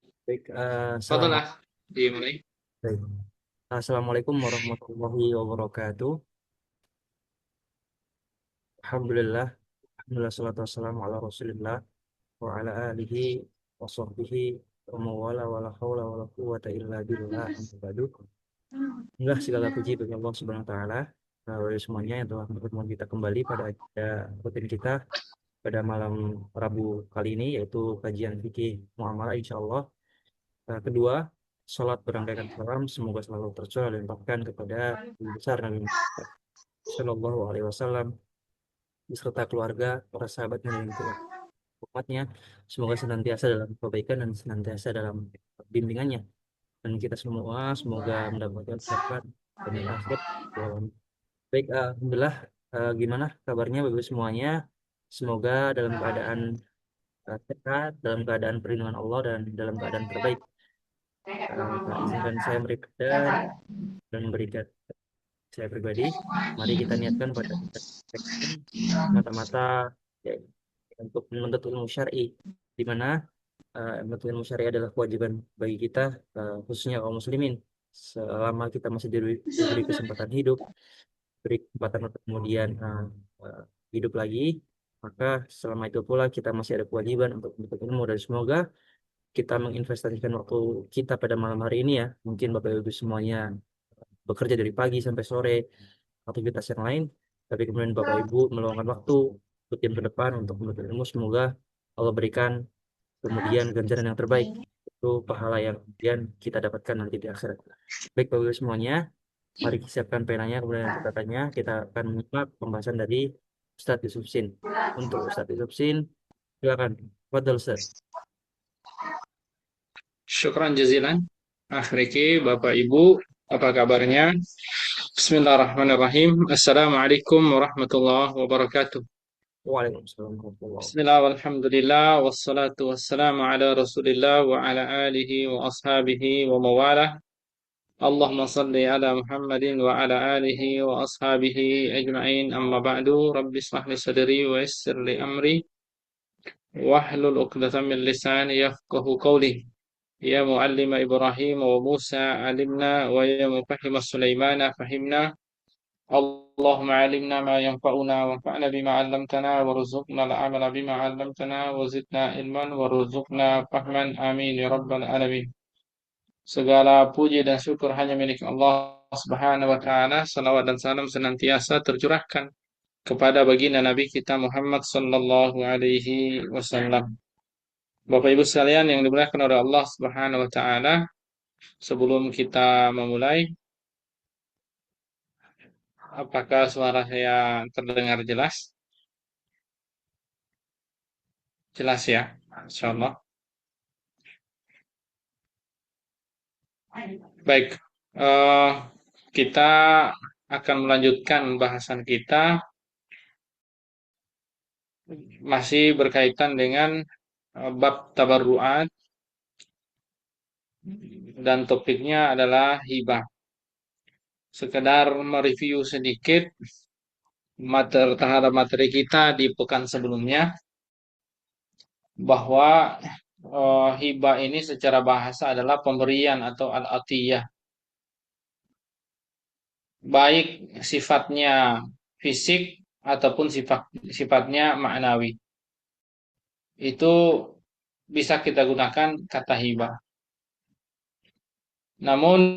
Baik, Fadlah, dimulai. Assalamualaikum warahmatullahi wabarakatuh. Alhamdulillah, alhamdulillah salatu wassalamu ala Rasulillah wa ala alihi wa sahbihi wa mawala wa la hawla wa la quwwata illa billah amma ba'du. Inilah segala puji bagi Allah Subhanahu wa taala, bagi semuanya yang telah mempertemukan kita kembali pada agenda rutin kita pada malam Rabu kali ini, yaitu kajian fikih muamalah insyaallah. Kedua, salat berangkaikan salam semoga selalu tercurah dan limpahkan kepada Nabi besar Nabi Muhammad Shallallahu Alaihi Wasallam beserta keluarga, para sahabatnya dan juga umatnya. Semoga senantiasa dalam kebaikan dan senantiasa dalam bimbingannya. Dan kita semua semoga mendapatkan syafaat dan akhir. Baik, alhamdulillah. Gimana kabarnya Bapak semuanya? Semoga dalam keadaan sehat, dalam keadaan perlindungan Allah dan dalam keadaan terbaik. Izinkan saya memberikan dan memberikan saya pribadi. Mari kita niatkan pada mata-mata ya, untuk menuntut ilmu syar'i, di mana menuntut ilmu syar'i adalah kewajiban bagi kita, khususnya kaum muslimin. Selama kita masih diberi kesempatan hidup, beri kesempatan untuk kemudian hidup lagi, maka selama itu pula kita masih ada kewajiban untuk menuntut ilmu, dan semoga kita menginvestasikan waktu kita pada malam hari ini ya. Mungkin Bapak Ibu semuanya bekerja dari pagi sampai sore, aktivitas yang lain, tapi kemudian Bapak Ibu meluangkan waktu untuk jam ke depan untuk menuntut ilmu. Semoga Allah berikan kemudian ganjaran yang terbaik, itu pahala yang kemudian kita dapatkan nanti di akhirat. Baik Bapak Ibu semuanya, mari siapkan penanya kemudian kita tanya. Kita akan menyimak pembahasan dari Ustadz Yusuf Sin. Untuk Ustadz Yusuf Sin, silakan. Fadal Ustadz. Syukran jazilan. Akhriki, Bapak Ibu, apa kabarnya? Bismillahirrahmanirrahim. Assalamualaikum warahmatullahi wabarakatuh. Waalaikumsalam warahmatullahi wabarakatuh. Bismillah walhamdulillah wassalatu wassalamu ala Rasulillah wa ala alihi wa ashabihi wa mawalah. Allahumma salli ala Muhammadin wa ala alihi wa ashabihi ajma'in, amma ba'du. Rabbi ishrah li sadri wa yassir li amri wahlul 'uqdatam min lisani yafqahu qawli. Ya muallima Ibrahim wa Musa alimna, wa ya mufahhima Sulaimana fahimna. Allahumma alimna ma yanfa'una wanfa'na bima 'allamtana warzuqna al-'amala bima 'allamtana wa zidna ilman warzuqna fahman, amin ya rabbal alamin. Segala puji dan syukur hanya milik Allah Subhanahu wa taala. Salawat dan salam senantiasa tercurahkan kepada baginda Nabi kita Muhammad sallallahu alaihi wasallam. Bapak Ibu sekalian yang dimuliakan oleh Allah Subhanahu wa taala, sebelum kita memulai, apakah suara saya terdengar jelas? Jelas ya, Insya Allah. Baik, eh, kita akan melanjutkan bahasan kita masih berkaitan dengan bab tabarruat, dan topiknya adalah hibah. Sekedar mereview sedikit terhadap materi kita di pekan sebelumnya, bahwa hibah ini secara bahasa adalah pemberian atau al-atiyah, baik sifatnya fisik ataupun sifatnya maknawi. Itu bisa kita gunakan kata hibah. Namun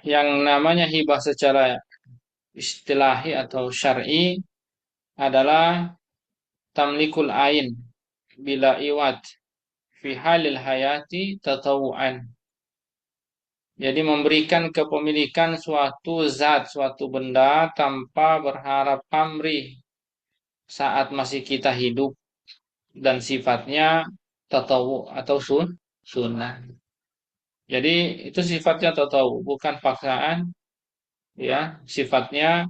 yang namanya hibah secara istilahi atau syar'i adalah tamlikul ain bila iwat fi halil hayati tatawuan. Jadi memberikan kepemilikan suatu zat, suatu benda tanpa berharap pamrih saat masih kita hidup, dan sifatnya tatawu atau sunnah. Jadi itu sifatnya tatawu, bukan paksaan, ya. Sifatnya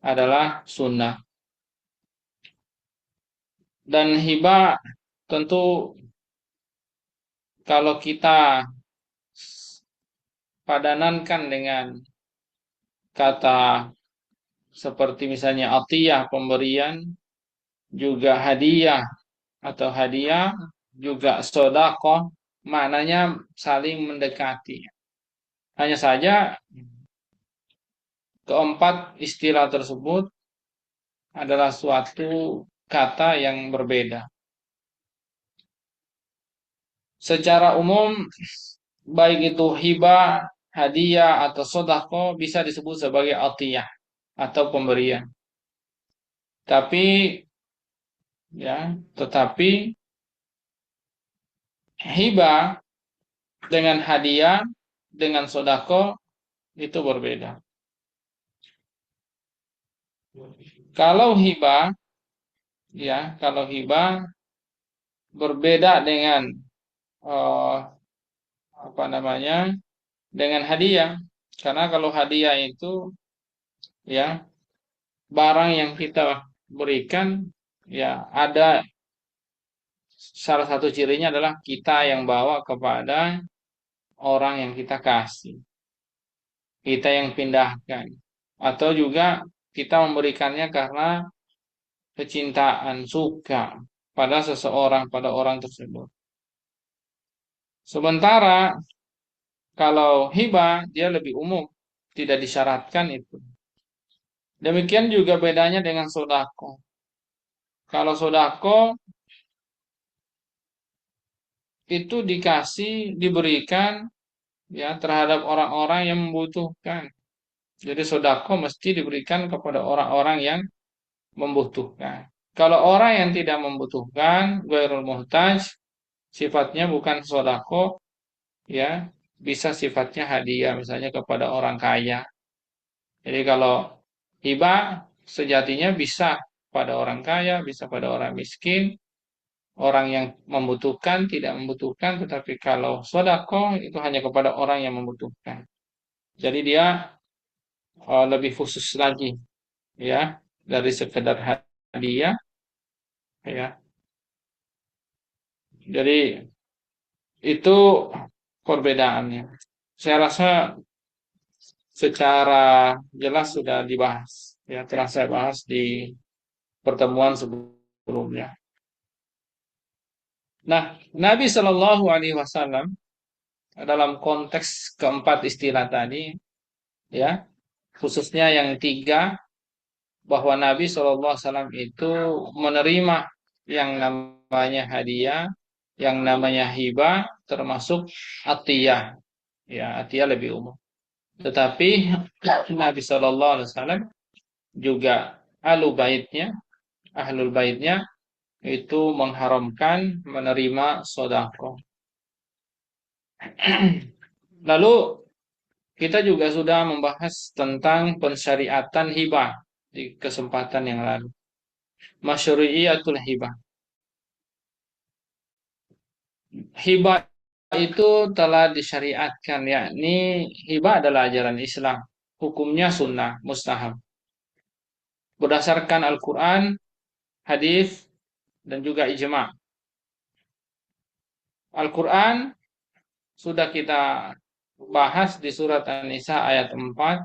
adalah sunnah. Dan hibah tentu kalau kita padanankan dengan kata seperti misalnya atiyah pemberian, juga hadiah atau hadiah, juga sodakoh maknanya saling mendekati. Hanya saja keempat istilah tersebut adalah suatu kata yang berbeda. Secara umum, baik itu hibah, hadiah, atau sodako bisa disebut sebagai atiyah atau pemberian. Tapi tetapi hibah dengan hadiah dengan sodako itu berbeda. Kalau hibah, kalau hibah berbeda dengan eh, apa namanya, dengan hadiah. Karena kalau hadiah itu ya barang yang kita berikan, ya ada salah satu cirinya adalah kita yang bawa kepada orang yang kita kasih, kita yang pindahkan, atau juga kita memberikannya karena kecintaan, suka pada seseorang, pada orang tersebut. Sementara kalau hibah dia lebih umum, tidak disyaratkan itu. Demikian juga bedanya dengan sodako. Kalau sodako itu diberikan terhadap orang-orang yang membutuhkan. Jadi sodako mesti diberikan kepada orang-orang yang membutuhkan. Kalau orang yang tidak membutuhkan, ghairul muhtaj, sifatnya bukan sodako, bisa sifatnya hadiah, misalnya kepada orang kaya. Jadi kalau hibah sejatinya bisa pada orang kaya, bisa pada orang miskin, orang yang membutuhkan, tidak membutuhkan, tetapi kalau sodako itu hanya kepada orang yang membutuhkan. Jadi dia lebih khusus lagi, dari sekedar hadiah, ya. Jadi itu perbedaannya. Saya rasa secara jelas sudah dibahas, telah saya bahas di pertemuan sebelumnya. Nah, Nabi Shallallahu Alaihi Wasallam dalam konteks keempat istilah tadi, khususnya yang tiga, bahwa Nabi Shallallahu Alaihi Wasallam itu menerima yang namanya hadiah, yang namanya hibah, termasuk atiyah. Atiyah lebih umum. Tetapi Nabi Shallallahu Alaihi Wasallam juga ahlul baitnya itu mengharamkan menerima sodako. Lalu kita juga sudah membahas tentang pensyariatan hibah di kesempatan yang lalu. Masyru'iyatul hibah. Hibah itu telah disyariatkan, yakni hibah adalah ajaran Islam. Hukumnya sunnah, mustahab. Berdasarkan Al-Quran, hadis, dan juga ijma'. Al-Quran sudah kita bahas di surat An-Nisa ayat 4,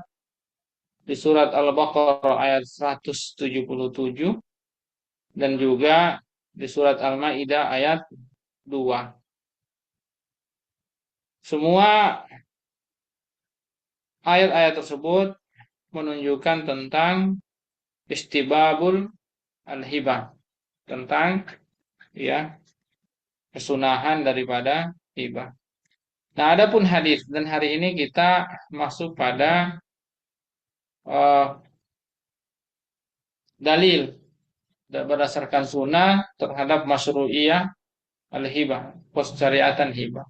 di surat Al-Baqarah ayat 177, dan juga di surat Al-Maidah ayat 2. Semua ayat-ayat tersebut menunjukkan tentang istibabul al-hibah, tentang kesunahan daripada hibah. Nah, adapun hadis, dan hari ini kita masuk pada dalil berdasarkan sunnah terhadap masyru'iyah al-hibah, syariatan hibah.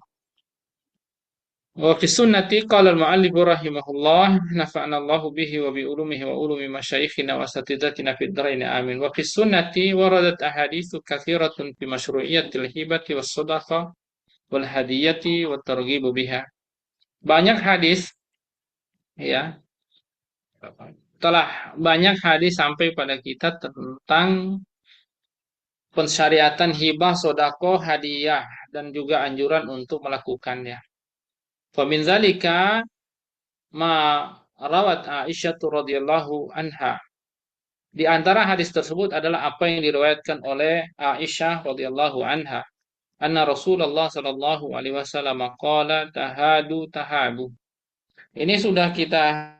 Wa fi sunnati qala al-mu'allif rahimahullah nafa'ana Allah bihi wa bi ulumihi wa ulumi masyayikhina wa asatidatina fid dharain amin. Wa fi sunnati waradat ahaditsu katsiratun fi masyru'iyatil hibati was sadaqah wal hadiyati wat targhib biha. Banyak hadis, telah banyak hadis sampai pada kita tentang pensyariatan hibah, sodako, hadiah, dan juga anjuran untuk melakukannya. Famin zalika ma rawat Aisyah radhiyallahu anha. Di antara hadis tersebut adalah apa yang diriwayatkan oleh Aisyah radhiyallahu anha. anna Rasulullah sallallahu alaihi wasallam qala tahadu tahabu. Ini sudah kita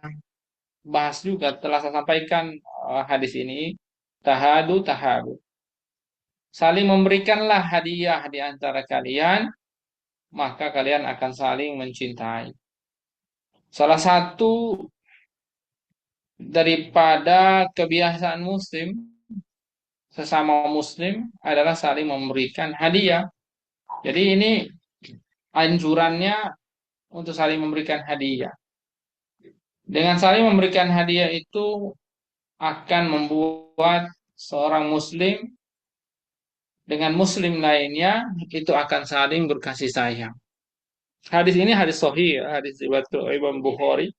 bahas juga, telah saya sampaikan hadis ini. Tahadu tahabu. Saling memberikanlah hadiah di antara kalian, maka kalian akan saling mencintai. Salah satu daripada kebiasaan muslim, sesama muslim adalah saling memberikan hadiah. Jadi ini anjurannya untuk saling memberikan hadiah. Dengan saling memberikan hadiah itu akan membuat seorang muslim dengan muslim lainnya itu akan saling berkasih sayang. Hadis ini hadis sahih, hadis riwayat Imam Bukhari,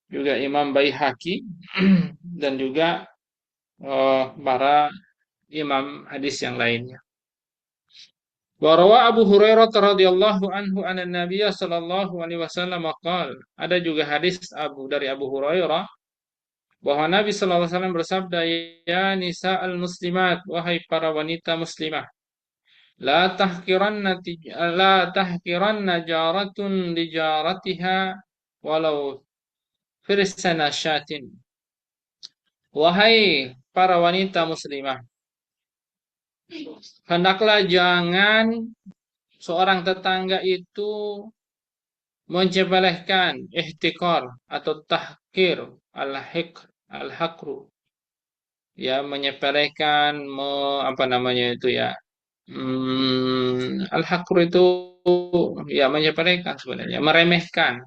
juga Imam Baihaqi dan juga para imam hadis yang lainnya. Wa rawa Abu Hurairah radhiyallahu anhu anna Nabiy sallallahu alaihi wasallam qaal. Ada juga hadis dari Abu Hurairah bahwa Nabi sallallahu alaihi wasallam bersabda, ya nisa al-muslimat, wahai para wanita muslimah, la tahkiranna jaratun li jaratiha walau firsana syatin. Wahai para wanita muslimah, hendaklah jangan seorang tetangga itu menyepelekan ihtikar atau tahkir al-hakru, ya menyepelekan apa namanya itu ya, al-hakru itu ya menyepelekan, sebenarnya meremehkan.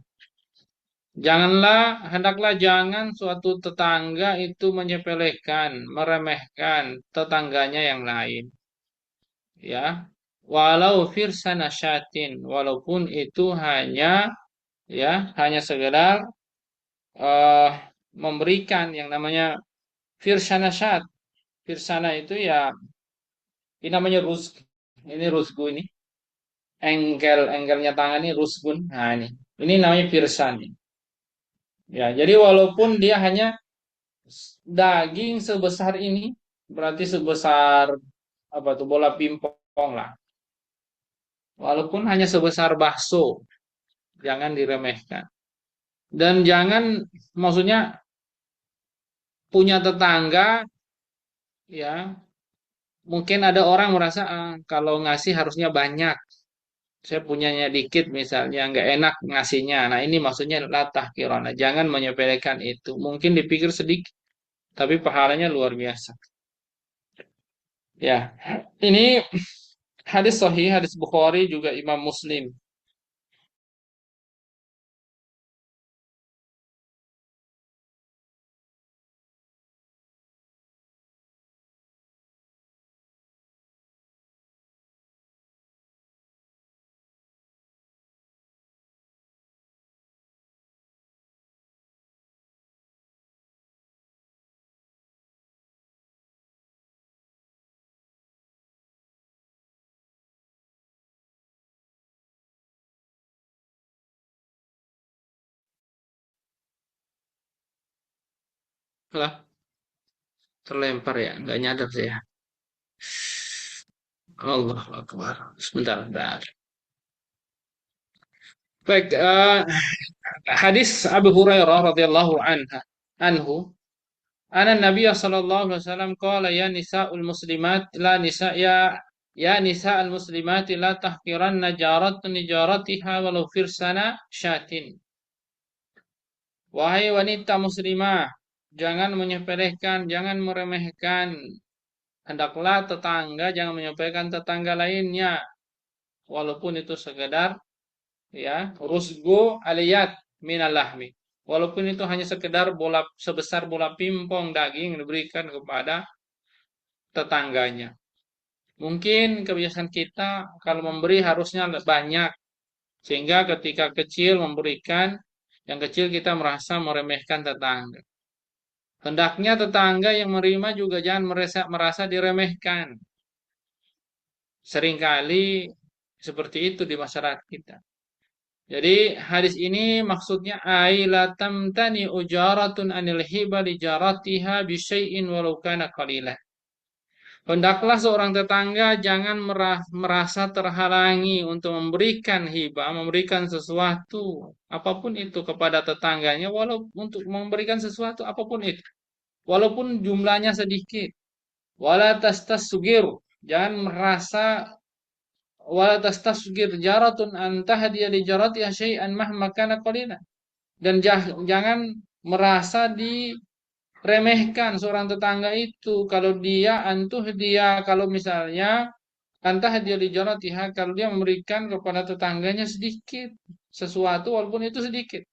Hendaklah jangan suatu tetangga itu menyepelekan, meremehkan tetangganya yang lain. Ya, walau firsana syatin, walaupun itu hanya sekedar eh, memberikan yang namanya firsana syat. Firsana itu ya, ini namanya rusg. Ini rusgu ini. Engkelnya tangan ini rusgun. Nah ini namanya firsan. Ya, jadi walaupun dia hanya daging sebesar ini, berarti sebesar apa tuh bola pingpong lah. Walaupun hanya sebesar bakso, jangan diremehkan. Dan jangan, maksudnya punya tetangga, ya mungkin ada orang merasa kalau ngasih harusnya banyak. Saya punyanya dikit misalnya, nggak enak ngasihnya. Nah ini maksudnya latah kirana. Jangan menyepelekan itu. Mungkin dipikir sedikit, tapi pahalanya luar biasa. Ya, ini hadis sahih, hadis Bukhari juga Imam Muslim. Lah, terlempar ya, nggak nyadar saya. Allah Akbar. Sebentar, sebentar. Baik, hadis Abu Hurairah radhiyallahu anhu, Ana Nabiya sallallahu alaihi wasallam qala ya nisa'ul muslimat la nisa ya nisa'al muslimat la tahqiranna jaratun jaratiha walau firsana syatin. Wahai wanita muslimah, jangan menyepelekan, jangan meremehkan. Hendaklah tetangga jangan menyepelekan tetangga lainnya, walaupun itu sekedar ya rusgo aliyat minal lahmi. Walaupun itu hanya sekedar sebesar bola pimpong daging yang diberikan kepada tetangganya. Mungkin kebiasaan kita kalau memberi harusnya banyak, sehingga ketika kecil memberikan yang kecil kita merasa meremehkan tetangga. Hendaknya tetangga yang menerima juga jangan merasa diremehkan. Seringkali seperti itu di masyarakat kita. Jadi hadis ini maksudnya ailatam tani ujaratun anil hiba li jaratiha bi syai'in walau kana qalilan. Hendaklah seorang tetangga jangan merasa terhalangi untuk memberikan hibah, memberikan sesuatu, apapun itu kepada tetangganya, walau untuk memberikan sesuatu apapun itu, walaupun jumlahnya sedikit. Wala tastasghir, jangan merasa wala tastasghir jaratun an tahdiya li jaratiha syai'an mahma kana qalila. Dan jangan merasa diremehkan seorang tetangga itu kalau kalau misalnya antah dia di jaratiha, kalau dia memberikan kepada tetangganya sedikit sesuatu walaupun itu sedikit.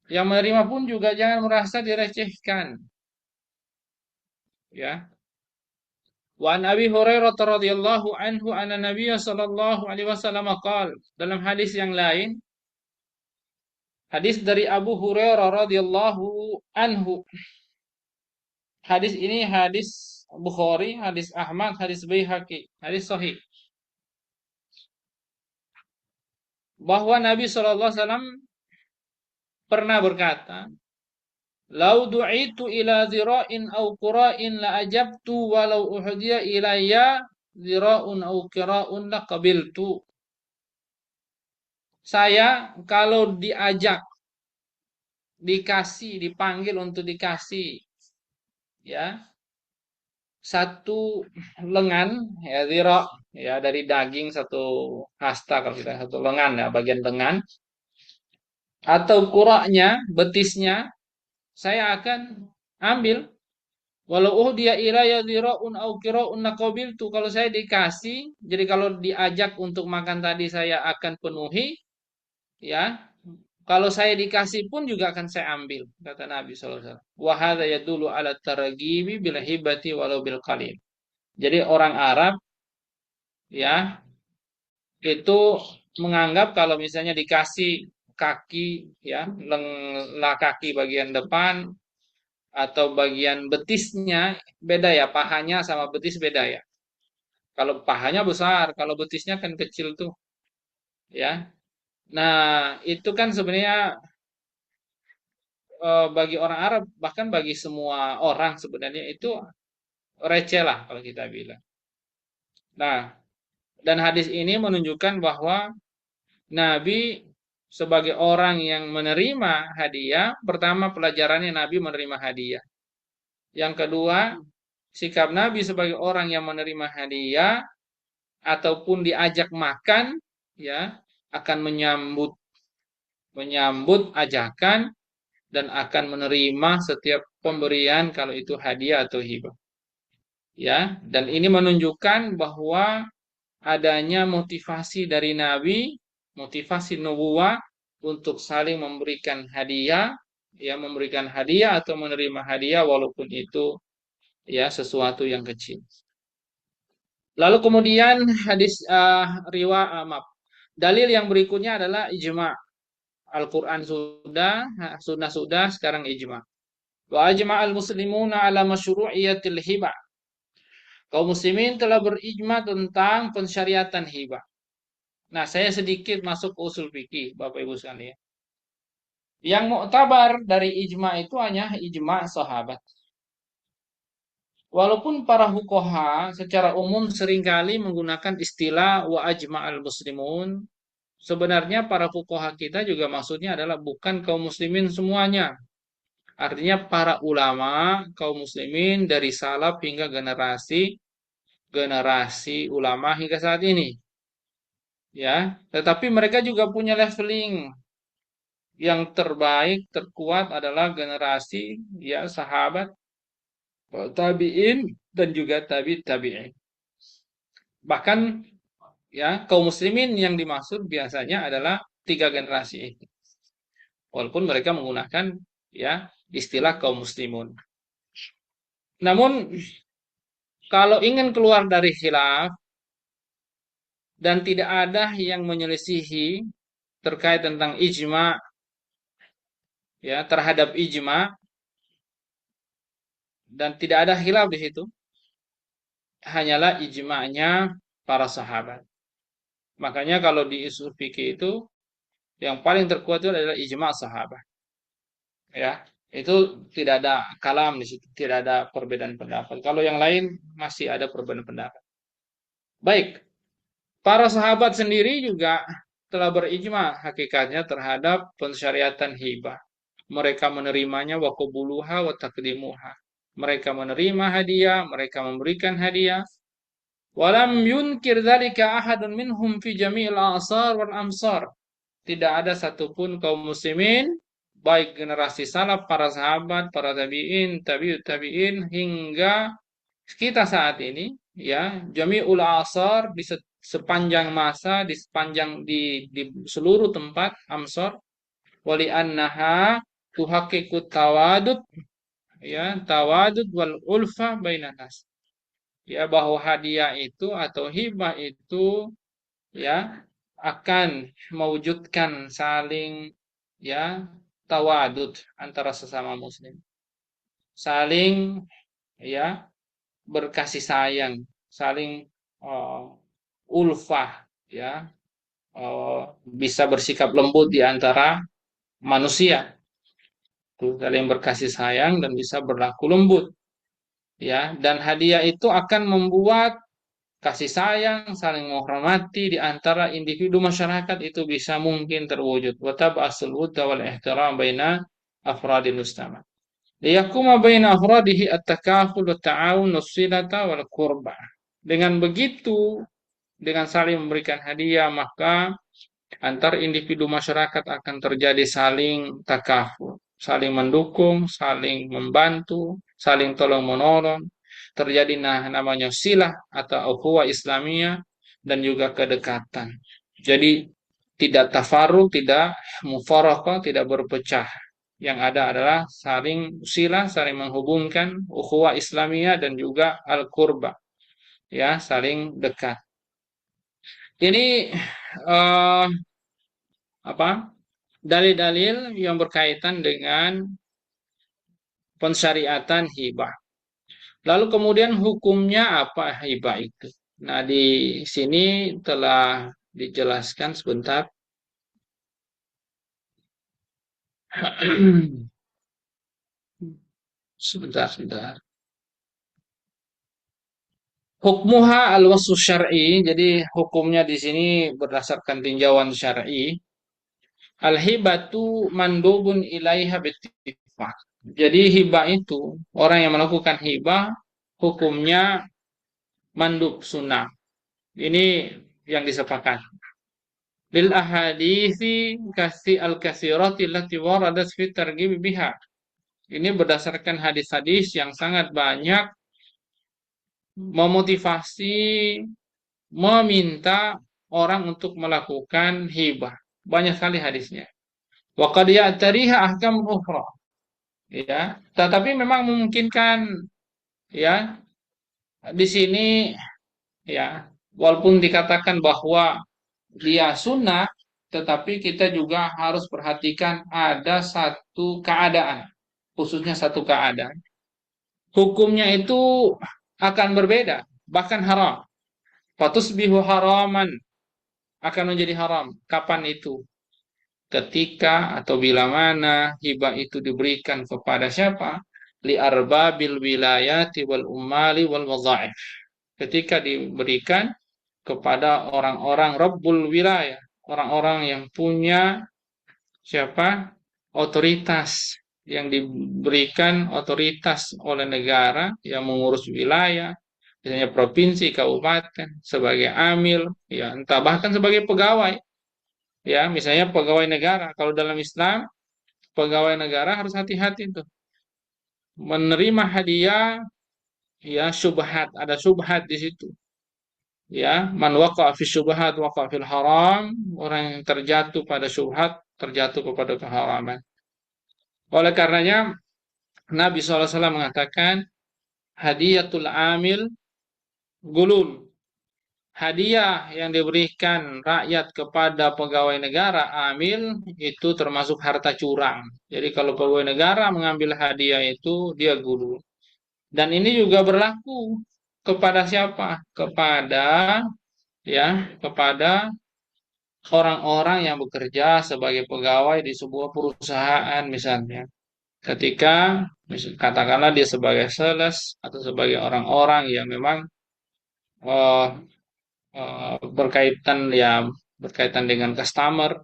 Yang menerima pun juga jangan merasa direcehkan, ya. Wa an Abi Hurairah radhiyallahu anhu anna Nabiy sallallahu alaihi wasallam qala, dalam hadis yang lain, hadis dari Abu Hurairah radhiyallahu anhu. Hadis ini hadis Bukhari, hadis Ahmad, hadis Baihaqi, hadis sahih. Bahwa Nabi sallallahu alaihi wasallam pernah berkata, "Lau du'itu ila dhira'in aw qura'in la ajabtu walau uhdiya ilayya dhira'un aw qira'un la qabiltu." Saya kalau diajak, dikasih, dipanggil untuk dikasih, ya, satu lengan, ya, dhira', ya, dari daging satu hasta, kalau kita satu lengan, ya, bagian lengan, atau kuraknya, betisnya, saya akan ambil. Walau dia ilaya dhira'un au qira'un naqabiltu, kalau saya dikasih, jadi kalau diajak untuk makan tadi saya akan penuhi, ya. Kalau saya dikasih pun juga akan saya ambil, kata Nabi sallallahu alaihi wasallam. Wa hadza yadullu ala targhibi bil hibati walau bil qalil. Jadi orang Arab, ya, itu menganggap kalau misalnya dikasih kaki, ya, kaki bagian depan atau bagian betisnya beda, ya, pahanya sama betis beda, ya. Kalau pahanya besar, kalau betisnya kan kecil tuh, ya. Nah, itu kan sebenarnya bagi orang Arab, bahkan bagi semua orang sebenarnya itu receh lah kalau kita bilang. Nah, dan hadis ini menunjukkan bahwa Nabi sebagai orang yang menerima hadiah, pertama pelajarannya Nabi menerima hadiah. Yang kedua, sikap Nabi sebagai orang yang menerima hadiah ataupun diajak makan, ya, akan menyambut menyambut ajakan dan akan menerima setiap pemberian kalau itu hadiah atau hibah. Ya, dan ini menunjukkan bahwa adanya motivasi dari Nabi, motivasi nubuwah untuk saling memberikan hadiah, ya, memberikan hadiah atau menerima hadiah walaupun itu, ya, sesuatu yang kecil. Lalu kemudian hadis maaf. Dalil yang berikutnya adalah ijma. Al-Quran sudah, sunnah sudah, sekarang ijma. Wa ajma'al muslimuna ala masyru'iyatil hibah. Kaum muslimin telah berijma tentang pensyariatan hibah. Nah, saya sedikit masuk ke usul fikih, Bapak Ibu sekalian. Yang muktabar dari ijma itu hanya ijma sahabat. Walaupun para fuqaha secara umum seringkali menggunakan istilah wa ajma'al muslimun, sebenarnya para fuqaha kita juga maksudnya adalah bukan kaum muslimin semuanya. Artinya para ulama kaum muslimin dari salaf hingga generasi generasi ulama hingga saat ini. Ya, tetapi mereka juga punya leveling. Yang terbaik, terkuat adalah generasi, ya, sahabat, tabi'in dan juga tabi'in. Bahkan, ya, kaum muslimin yang dimaksud biasanya adalah tiga generasi itu. Walaupun mereka menggunakan, ya, istilah kaum muslimun. Namun kalau ingin keluar dari khilaf dan tidak ada yang menyelisihi terkait tentang ijma, ya, terhadap ijma, dan tidak ada khilaf di situ, hanyalah ijma'nya para sahabat. Makanya kalau di usul fikih itu yang paling terkuat itu adalah ijma' sahabat. Ya. Itu tidak ada kalam di situ, tidak ada perbedaan pendapat. Kalau yang lain masih ada perbedaan pendapat. Baik, para sahabat sendiri juga telah berijma hakikatnya terhadap pensyariatan hibah. Mereka menerimanya wa qabuluha wa taqdimuha. Mereka menerima hadiah, mereka memberikan hadiah. Walam yunkir dzalika ahadun minhum fi jami'il a'sar wal amsar. Tidak ada satupun kaum muslimin, baik generasi salaf, para sahabat, para tabi'in, tabi'ut tabi'in, hingga kita saat ini, ya, jami'ul asar di sepanjang masa, di sepanjang di seluruh tempat amsar, wali annaha tuhaqiqut tawadud, ya, tawadud wal ulfa bainan nas. Ya, bahwa hadiah itu atau hibah itu, ya, akan mewujudkan saling, ya, tawadud antara sesama muslim, saling, ya, berkasih sayang, saling uh, ulfah, ya, bisa bersikap lembut di antara manusia, tuh, saling berkasih sayang dan bisa berlaku lembut, ya, dan hadiah itu akan membuat kasih sayang, saling menghormati di antara individu masyarakat itu bisa mungkin terwujud. Wa tab'asul wudda wal ihtiram baina afradil mujtama. Liyakuma baina afradihi at-takaful wa ta'awun was-silata wal qurba. Dengan begitu, dengan saling memberikan hadiah, maka antar individu masyarakat akan terjadi saling takaful, saling mendukung, saling membantu, saling tolong menolong, terjadi namanya silah atau ukhuwah Islamiyah dan juga kedekatan. Jadi tidak tafarruq, tidak mufaraqah, tidak berpecah. Yang ada adalah saling silah, saling menghubungkan, ukhuwah Islamiyah dan juga al-qurba, ya, saling dekat. Ini eh, apa? Dalil-dalil yang berkaitan dengan pensyariatan hibah. Lalu kemudian hukumnya apa hibah itu? Nah, di sini telah dijelaskan sebentar. Sebentar, sebentar. Hukmuha al-wasfu syar'i, jadi hukumnya di sini berdasarkan tinjauan syar'i. Al-hibatu mandubun ilaiha bittifaq. Jadi hibah itu, orang yang melakukan hibah, hukumnya mandub sunnah. Ini yang disepakati. Lil ahadithi kasi al-katsirati allati waradat fi targhib biha. Ini berdasarkan hadis-hadis yang sangat banyak memotivasi, meminta orang untuk melakukan hibah. Banyak sekali hadisnya. Wa qad ya'tariha ahkam ukhra. Ya, tetapi memang memungkinkan, ya, di sini, ya, walaupun dikatakan bahwa dia sunnah, tetapi kita juga harus perhatikan ada satu keadaan, khususnya satu keadaan. Hukumnya itu akan berbeda, bahkan haram. Fatusbihu haraman, akan menjadi haram. Kapan itu? Ketika atau bila mana hibah itu diberikan kepada siapa? Li arbabil wilayati wal umali wal wadha'if. Ketika diberikan kepada orang-orang Rabbul wilayah, orang-orang yang punya siapa? Otoritas, yang diberikan otoritas oleh negara yang mengurus wilayah, misalnya provinsi, kabupaten, sebagai amil, ya, entah bahkan sebagai pegawai, ya, misalnya pegawai negara. Kalau dalam Islam, pegawai negara harus hati-hati tuh menerima hadiah, ya, syubhat, ada syubhat di situ. Ya, man waqa'a fi syubhat waqa'a fil haram, orang yang terjatuh pada syubhat terjatuh kepada keharaman. Oleh karenanya Nabi SAW mengatakan hadiyatul amil gulul. Hadiah yang diberikan rakyat kepada pegawai negara amil itu termasuk harta curang. Jadi kalau pegawai negara mengambil hadiah itu dia gulul. Dan ini juga berlaku kepada siapa? Kepada, ya, kepada orang-orang yang bekerja sebagai pegawai di sebuah perusahaan misalnya. ketika katakanlah dia sebagai sales atau sebagai orang-orang yang memang eh, berkaitan ya berkaitan dengan customer,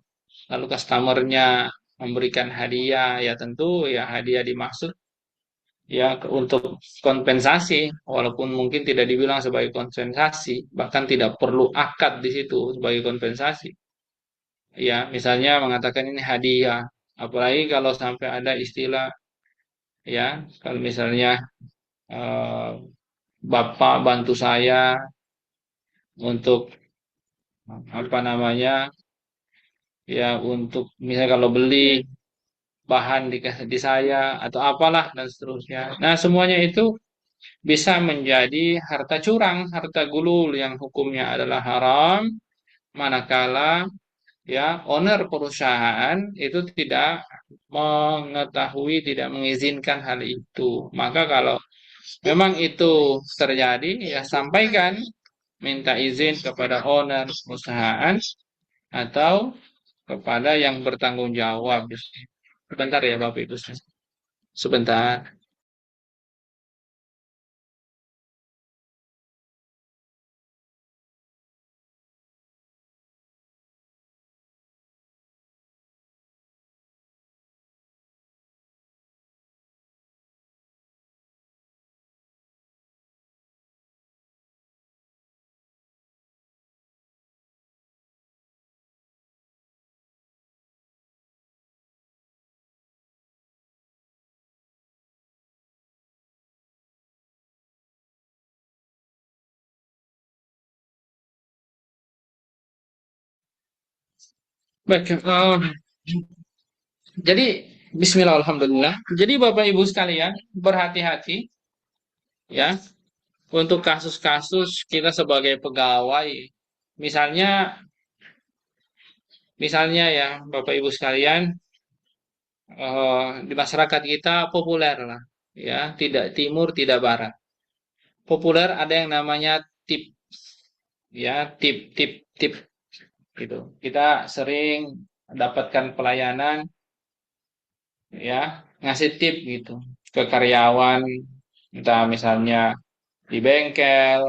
lalu customernya memberikan hadiah, ya tentu ya hadiah dimaksud ya untuk kompensasi, walaupun mungkin tidak dibilang sebagai kompensasi, bahkan tidak perlu akad di situ sebagai kompensasi. Ya, misalnya mengatakan ini hadiah, apalagi kalau sampai ada istilah ya, kalau misalnya eh, Bapak bantu saya untuk apa namanya ya untuk misalnya kalau beli bahan di saya atau apalah dan seterusnya. Nah, semuanya itu bisa menjadi harta curang, harta gulul yang hukumnya adalah haram, manakala ya owner perusahaan itu tidak mengetahui, tidak mengizinkan hal itu. Maka kalau memang itu terjadi, ya sampaikan, minta izin kepada owner perusahaan atau kepada yang bertanggung jawab. Sebentar ya Bapak Ibu. Sebentar. Baik, jadi Bismillah, Alhamdulillah. Jadi Bapak Ibu sekalian berhati-hati ya untuk kasus-kasus kita sebagai pegawai. Misalnya, misalnya ya Bapak Ibu sekalian di masyarakat kita populer lah ya, tidak timur tidak barat. Populer ada yang namanya tip ya, tip gitu. Kita sering mendapatkan pelayanan ya ngasih tip gitu ke karyawan, entah misalnya di bengkel,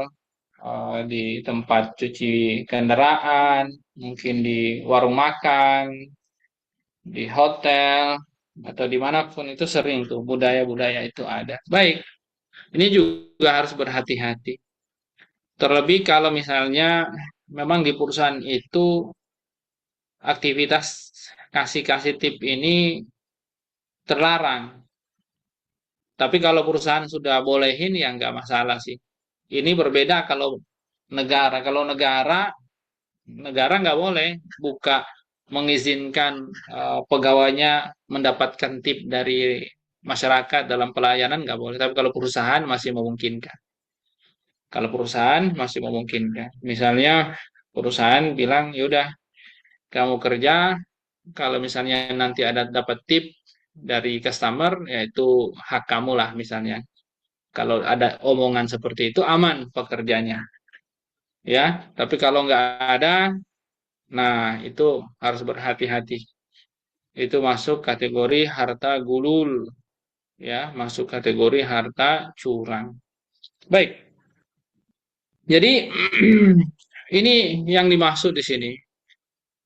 di tempat cuci kendaraan, mungkin di warung makan, di hotel, atau dimanapun itu sering tuh budaya-budaya itu ada. Baik, ini juga harus berhati-hati. Terlebih kalau misalnya memang di perusahaan itu aktivitas kasih-kasih tip ini terlarang. Tapi kalau perusahaan sudah bolehin ya nggak masalah sih. Ini berbeda kalau negara. Kalau negara nggak boleh buka mengizinkan pegawainya mendapatkan tip dari masyarakat dalam pelayanan nggak boleh. Tapi kalau perusahaan masih memungkinkan. Kalau perusahaan masih memungkinkan. Misalnya perusahaan bilang, yaudah kamu kerja, kalau misalnya nanti ada dapat tip dari customer, yaitu hak kamu lah misalnya. Kalau ada omongan seperti itu aman pekerjanya, ya. Tapi kalau nggak ada, nah itu harus berhati-hati. Itu masuk kategori harta gulul, ya, masuk kategori harta curang. Baik, jadi ini yang dimaksud di sini.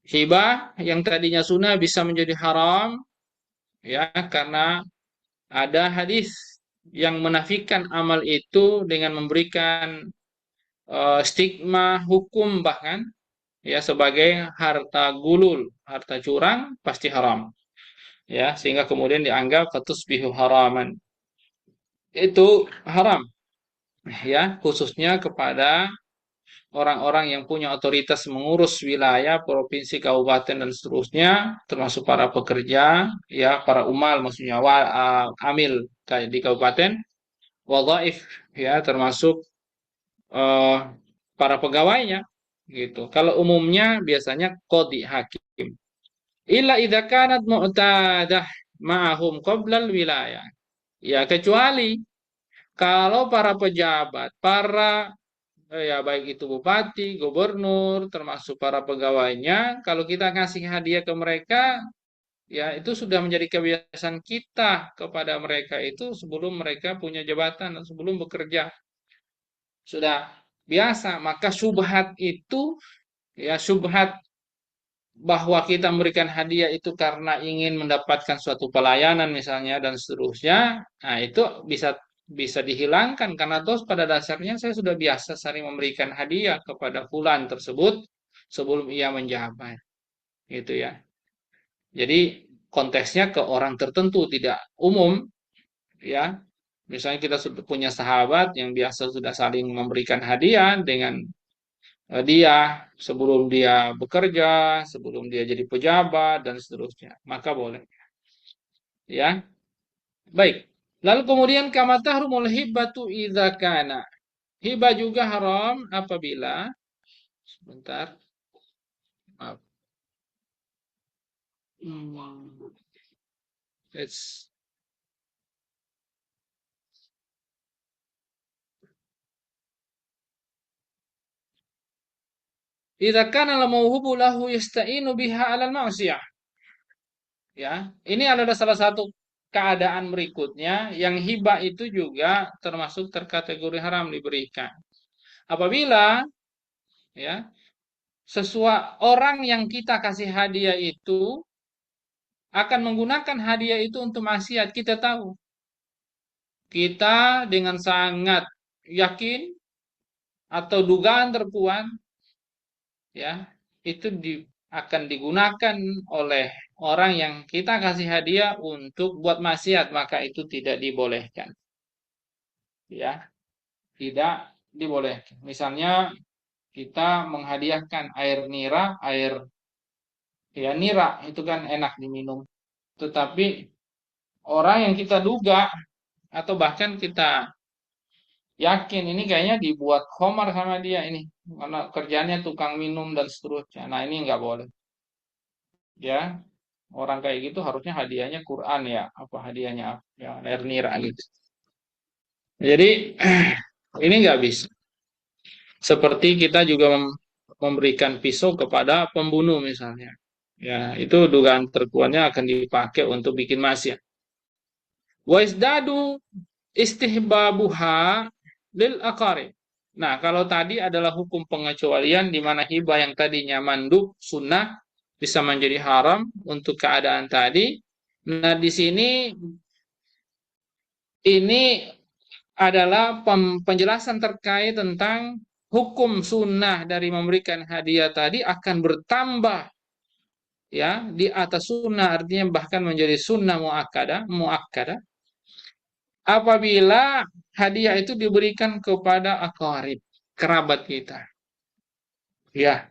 Hibah yang tadinya sunnah bisa menjadi haram, ya, karena ada hadis yang menafikan amal itu dengan memberikan stigma hukum bahkan ya sebagai harta gulul, harta curang pasti haram. Ya, sehingga kemudian dianggap fatusbihu haraman. Itu haram ya, khususnya kepada orang-orang yang punya otoritas mengurus wilayah, provinsi, kabupaten dan seterusnya, termasuk para pekerja, ya, para umal maksudnya amil kayak di kabupaten, wadhaif ya, termasuk eh, para pegawainya gitu. Kalau umumnya biasanya qadhi hakim. Illa idza kanat mu'tadah ma'ahum qoblal wilayah. Ya, kecuali kalau para pejabat, para ya baik itu bupati, gubernur, termasuk para pegawainya, kalau kita ngasih hadiah ke mereka, Ya, itu sudah menjadi kebiasaan kita kepada mereka itu sebelum mereka punya jabatan, sebelum bekerja. Sudah biasa, maka syubhat itu, ya syubhat bahwa kita memberikan hadiah itu karena ingin mendapatkan suatu pelayanan misalnya dan seterusnya, nah itu bisa bisa dihilangkan karena toh pada dasarnya saya sudah biasa sering memberikan hadiah kepada fulan tersebut sebelum ia menjabat, gitu ya. Jadi konteksnya ke orang tertentu tidak umum, ya. Misalnya kita sudah punya sahabat yang biasa sudah saling memberikan hadiah dengan dia sebelum dia bekerja, sebelum dia jadi pejabat dan seterusnya, maka boleh, ya. Baik. Lalu kemudian kama tahrumul hibatu idza kana. Hibah juga haram apabila sebentar. Maaf. Hmm, let's idza kana al mauhubu lahu yasta'inu biha 'alal ma'siyah. Ya, ini adalah salah satu keadaan berikutnya yang hibah itu juga termasuk terkategori haram diberikan. Apabila, ya, sesuatu orang yang kita kasih hadiah itu akan menggunakan hadiah itu untuk maksiat, kita tahu. Kita dengan sangat yakin atau dugaan terkuat, ya, itu akan digunakan oleh orang yang kita kasih hadiah untuk buat maksiat, maka itu tidak dibolehkan. Ya, tidak dibolehkan. Misalnya kita menghadiahkan air nira, air ya nira itu kan enak diminum. Tetapi orang yang kita duga atau bahkan kita yakin ini kayaknya dibuat khamar sama dia ini karena kerjanya tukang minum dan seterusnya. Nah, ini nggak boleh. Ya, orang kayak gitu harusnya hadiahnya Quran ya, apa hadiahnya apa? Ya, air nira gitu. Jadi ini nggak bisa. Seperti kita juga memberikan pisau kepada pembunuh misalnya. Ya, itu dugaan terkuatnya akan dipakai untuk bikin maksiat. Wa isdadu istihbabuha lil aqarib. Nah, kalau tadi adalah hukum pengecualian di mana hibah yang tadinya mandub sunnah bisa menjadi haram untuk keadaan tadi. Nah, di sini ini adalah penjelasan terkait tentang hukum sunnah dari memberikan hadiah tadi akan bertambah, ya, di atas sunnah, artinya bahkan menjadi sunnah muakkadah apabila hadiah itu diberikan kepada aqarib, kerabat kita. Ya,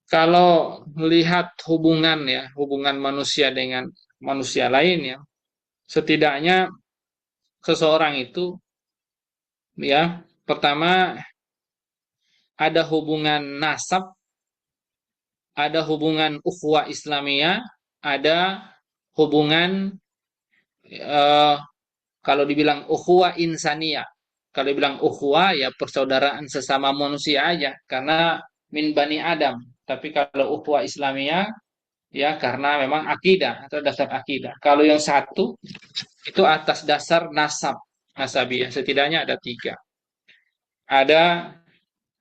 kalau melihat hubungan, ya, hubungan manusia dengan manusia lain, ya, setidaknya seseorang itu, ya, pertama ada hubungan nasab, ada hubungan ukhuwah Islamiyah, ada hubungan eh, kalau dibilang ukhuwah insaniyah. Kalau dibilang ukhuwah ya persaudaraan sesama manusia aja karena min bani Adam. Tapi kalau ukhuwah Islamiyah ya karena memang akidah atau dasar akidah. Kalau yang satu itu atas dasar nasab, nasabiah. Setidaknya ada tiga. Ada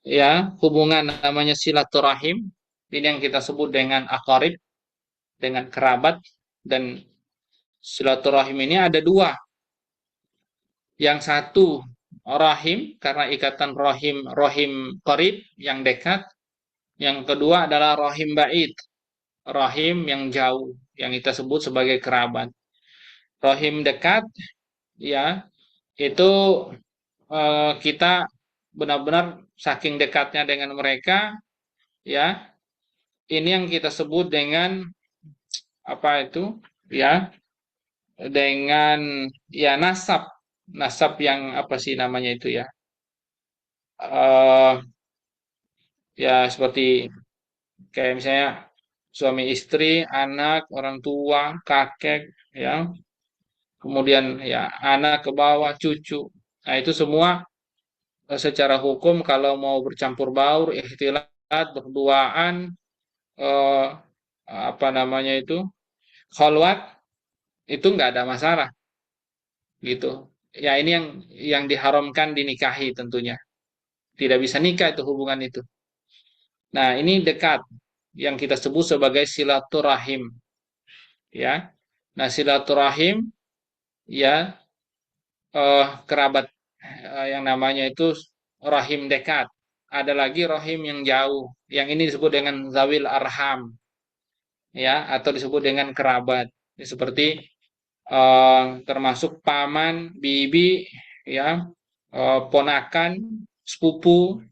ya hubungan namanya silaturahim. Ini yang kita sebut dengan aqarib, dengan kerabat, dan silaturahim ini ada dua. Yang satu rahim karena ikatan rahim rahim qarib yang dekat. Yang kedua adalah rahim ba'id, rahim yang jauh yang kita sebut sebagai kerabat. Rahim dekat ya itu kita benar-benar saking dekatnya dengan mereka, ya. Ini yang kita sebut dengan apa itu? Ya, dengan ya nasab. Nasab yang apa sih namanya itu ya? eh Ya seperti kayak misalnya suami istri, anak, orang tua, kakek, ya. Kemudian ya anak ke bawah, cucu. Nah, itu semua secara hukum kalau mau bercampur baur, ikhtilat, berduaan, apa namanya itu, kholwat, itu nggak ada masalah gitu. Ya ini yang diharamkan dinikahi tentunya. Tidak bisa nikah itu hubungan itu. Nah, ini dekat yang kita sebut sebagai silaturahim ya. Nah, silaturahim ya, kerabat, yang namanya itu rahim dekat. Ada lagi rahim yang jauh. Yang ini disebut dengan zawil arham ya, atau disebut dengan kerabat. Ini seperti termasuk paman, bibi ya, ponakan, sepupu.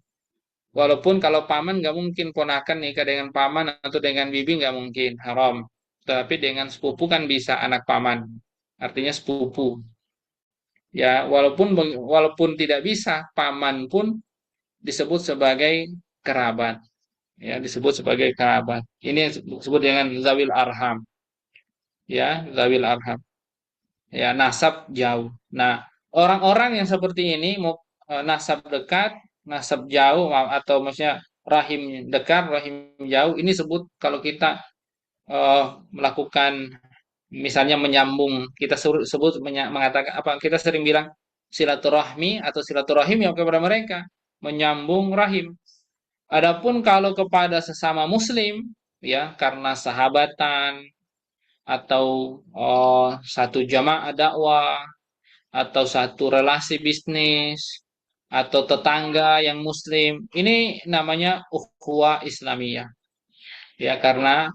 Walaupun kalau paman nggak mungkin ponakan nikah dengan paman atau dengan bibi nggak mungkin, haram. Tapi dengan sepupu kan bisa anak paman. Artinya sepupu. Ya, walaupun tidak bisa, paman pun disebut sebagai kerabat. Ya, disebut sebagai kerabat. Ini yang disebut dengan zawil arham. Ya, zawil arham. Ya, nasab jauh. Nah, orang-orang yang seperti ini mau nasab dekat, nasab jauh, atau maksudnya rahim dekat, rahim jauh, ini sebut kalau kita melakukan misalnya menyambung, kita sebut mengatakan apa, kita sering bilang silaturahmi atau silaturahim yang kepada mereka, menyambung rahim. Adapun kalau kepada sesama muslim ya, karena sahabatan atau satu jamaah dakwah atau satu relasi bisnis atau tetangga yang muslim, ini namanya ukhuwah Islamiyah ya, karena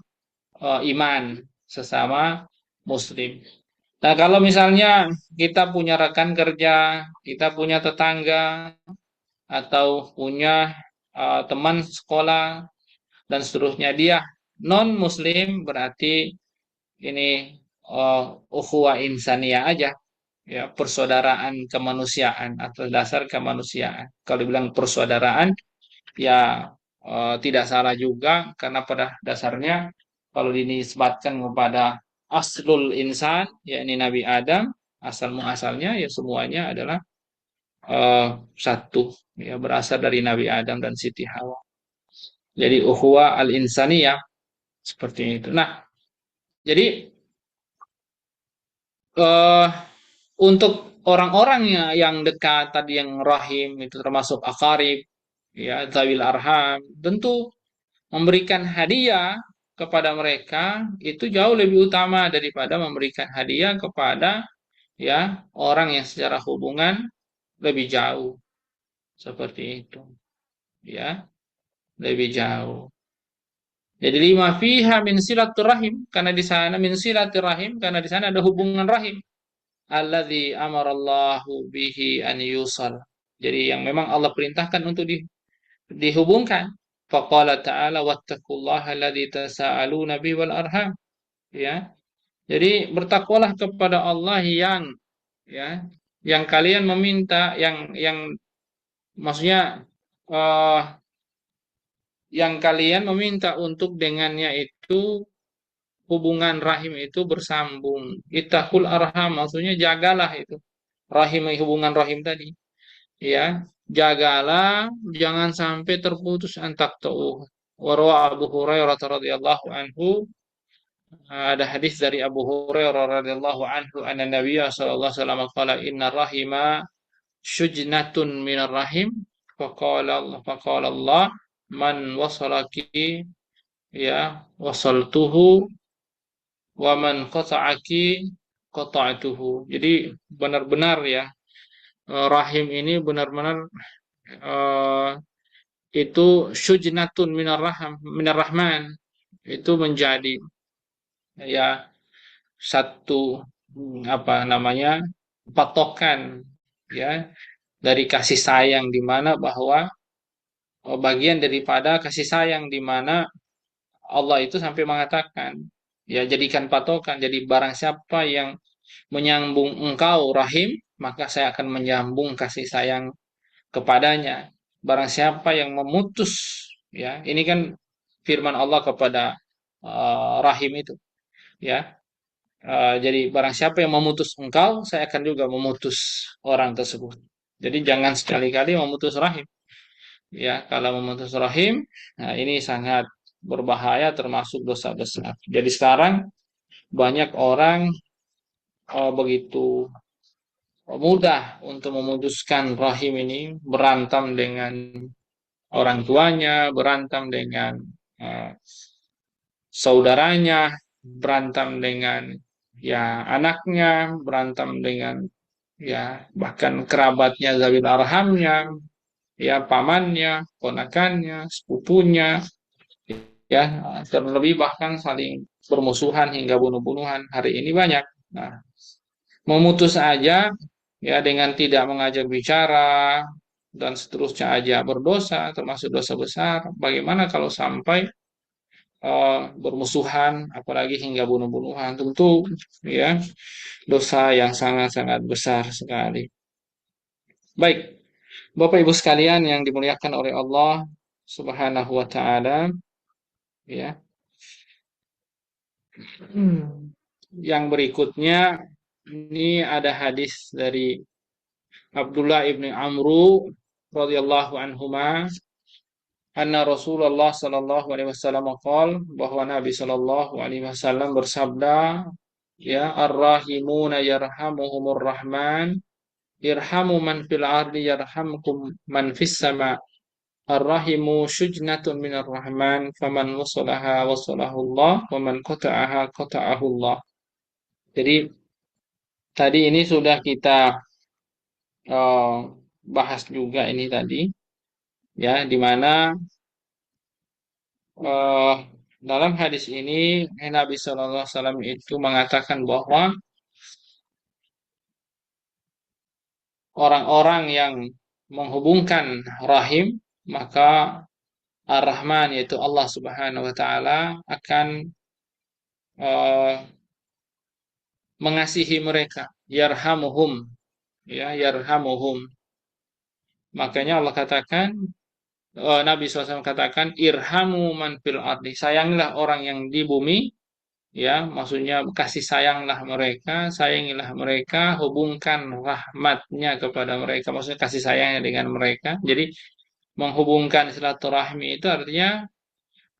iman sesama muslim. Nah, kalau misalnya kita punya rekan kerja, kita punya tetangga atau punya teman sekolah dan seterusnya, dia non muslim, berarti ini ukhuwah insaniyah aja ya, persaudaraan kemanusiaan atau dasar kemanusiaan. Kalau dibilang persaudaraan ya tidak salah juga, karena pada dasarnya kalau dinisbatkan kepada aslul insan yakni Nabi Adam, asal muasalnya ya semuanya adalah satu ya, berasal dari Nabi Adam dan Siti Hawa. Jadi ukhuwah al insaniyah seperti itu. Nah, jadi eh untuk orang-orang yang dekat tadi, yang rahim itu termasuk akarib ya, zawil arham, tentu memberikan hadiah kepada mereka itu jauh lebih utama daripada memberikan hadiah kepada ya orang yang secara hubungan lebih jauh, seperti itu ya, lebih jauh. Jadi lima fiha min silaturahim, karena di sana min silaturahim, karena di sana ada hubungan rahim. Alladzi amarallahu bihi an yusal. Jadi yang memang Allah perintahkan untuk dihubungkan. Faqala ta'ala wattaqullaha alladzi tasaaluna bihi wal arham. Ya. Jadi bertakwalah kepada Allah ya, yang kalian meminta, yang maksudnya eh, yang kalian meminta untuk dengannya itu hubungan rahim itu bersambung. Ittaqul arham, maksudnya jagalah itu rahim, hubungan rahim tadi ya, jagalah jangan sampai terputus antak tauh. Warwa Abu Hurairah radhiyallahu anhu, ada hadis dari Abu Hurairah radhiyallahu anhu, anna Nabiya sallallahu alaihi wasallam qala inna rahima syujnatun minar rahim, faqala Allah man wasalaki ya wasaltuhu, wa man qata'aki qata'tuhu. Jadi benar-benar ya, rahim ini benar-benar eh, itu syujnatun minar rahman, itu menjadi ya satu apa namanya, patokan ya dari kasih sayang, di mana bahwa bagian daripada kasih sayang, di mana Allah itu sampai mengatakan ya, jadikan patokan, jadi barang siapa yang menyambung engkau rahim, maka saya akan menyambung kasih sayang kepadanya. Barang siapa yang memutus ya, ini kan firman Allah kepada rahim itu ya. Jadi barang siapa yang memutus engkau, saya akan juga memutus orang tersebut. Jadi jangan sekali-kali memutus rahim ya. Kalau memutus rahim, nah ini sangat berbahaya termasuk dosa besar. Jadi sekarang banyak orang begitu mudah untuk memutuskan rahim ini, berantam dengan orang tuanya, berantam dengan eh, saudaranya, berantem dengan ya anaknya, berantem dengan ya bahkan kerabatnya, zawil arhamnya, ya pamannya, ponakannya, sepupunya, ya terlebih bahkan saling bermusuhan hingga bunuh-bunuhan hari ini banyak. Nah, memutus aja ya dengan tidak mengajak bicara dan seterusnya aja berdosa, termasuk dosa besar. Bagaimana kalau sampai bermusuhan, apalagi hingga bunuh-bunuhan, tentu ya dosa yang sangat-sangat besar sekali. Baik, Bapak Ibu sekalian yang dimuliakan oleh Allah Subhanahu wa taala, ya. Yang berikutnya ini ada hadis dari Abdullah ibni Amru radhiyallahu anhuma anna Rasulullah sallallahu alaihi wasallam qaal bahwa Nabi sallallahu alaihi wasallam bersabda ya ar-rahimuna yarhamuhumur rahman irhamu man fil ardi yarhamkum man fis sama ar-rahimu syujnatun minar rahman faman wasalaha wasalahullah wa man qata'aha qata'ahullah. Jadi tadi ini sudah kita eh, bahas juga ini tadi ya di mana eh, dalam hadis ini Nabi Shallallahu Alaihi Wasallam itu mengatakan bahwa orang-orang yang menghubungkan rahim maka Ar-Rahman yaitu Allah Subhanahu wa taala akan eh, mengasihi mereka, yarhamuhum, ya yarhamuhum. Makanya Allah katakan Nabi SAW katakan irhamu man fil ardi, sayangilah orang yang di bumi, ya maksudnya kasih sayanglah mereka, sayangilah mereka, hubungkan rahmatnya kepada mereka, maksudnya kasih sayangnya dengan mereka. Jadi menghubungkan silaturahmi itu artinya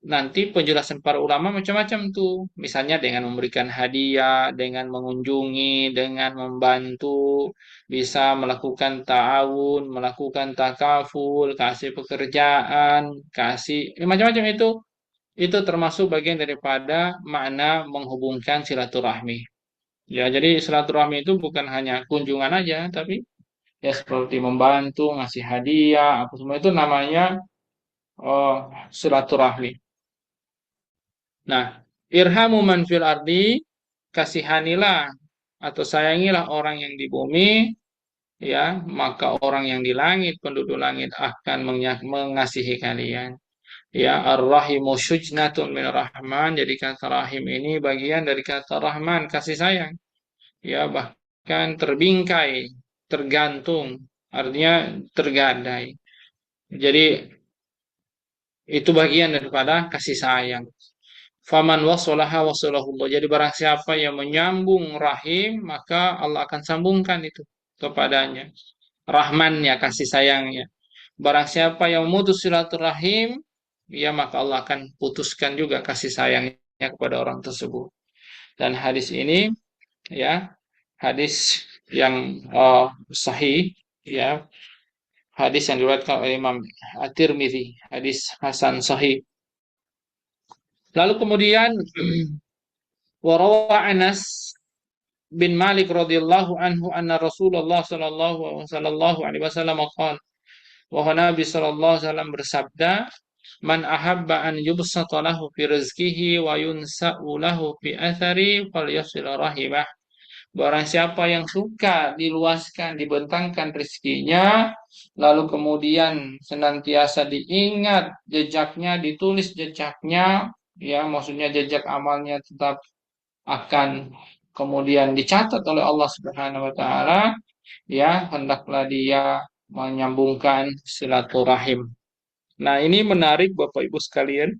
nanti penjelasan para ulama macam-macam tuh. Misalnya dengan memberikan hadiah, dengan mengunjungi, dengan membantu, bisa melakukan ta'awun, melakukan takaful, kasih pekerjaan, kasih macam-macam itu termasuk bagian daripada makna menghubungkan silaturahmi. Ya, jadi silaturahmi itu bukan hanya kunjungan aja, tapi ya seperti membantu, ngasih hadiah, apa semua itu namanya oh, silaturahmi. Nah, irhamu man fil ardi, kasihanilah atau sayangilah orang yang di bumi, ya, maka orang yang di langit, penduduk langit akan mengasihi kalian. Ya, ar-rahimu syujnatun min rahman. Jadi kata rahim ini bagian dari kata rahman, kasih sayang. Ya, bahkan terbingkai, tergantung, artinya tergadai. Jadi itu bagian daripada kasih sayang. Faman wasolaha wasolahullah. Jadi barang siapa yang menyambung rahim, maka Allah akan sambungkan itu kepadanya. Rahmannya, kasih sayangnya. Barang siapa yang memutus silaturahim, ya maka Allah akan putuskan juga kasih sayangnya kepada orang tersebut. Dan hadis ini, ya, hadis yang sahih, ya, hadis yang diriwayatkan oleh Imam At-Tirmidzi, hadis Hasan sahih. Lalu kemudian warawa Anas bin Malik radhiyallahu anhu anna Rasulullah sallallahu alaihi wasallam qala bahwa Nabi sallallahu alaihi wasallam bersabda man ahabba an yubsata lahu fi rizqihi wa yunsa'u lahu fi athari falyasil rahimah. Barang siapa yang suka diluaskan, dibentangkan rezekinya, lalu kemudian senantiasa diingat jejaknya, ditulis jejaknya, ya maksudnya jejak amalnya tetap akan kemudian dicatat oleh Allah Subhanahu wa taala, ya hendaklah dia menyambungkan silaturahim. Nah, ini menarik Bapak Ibu sekalian.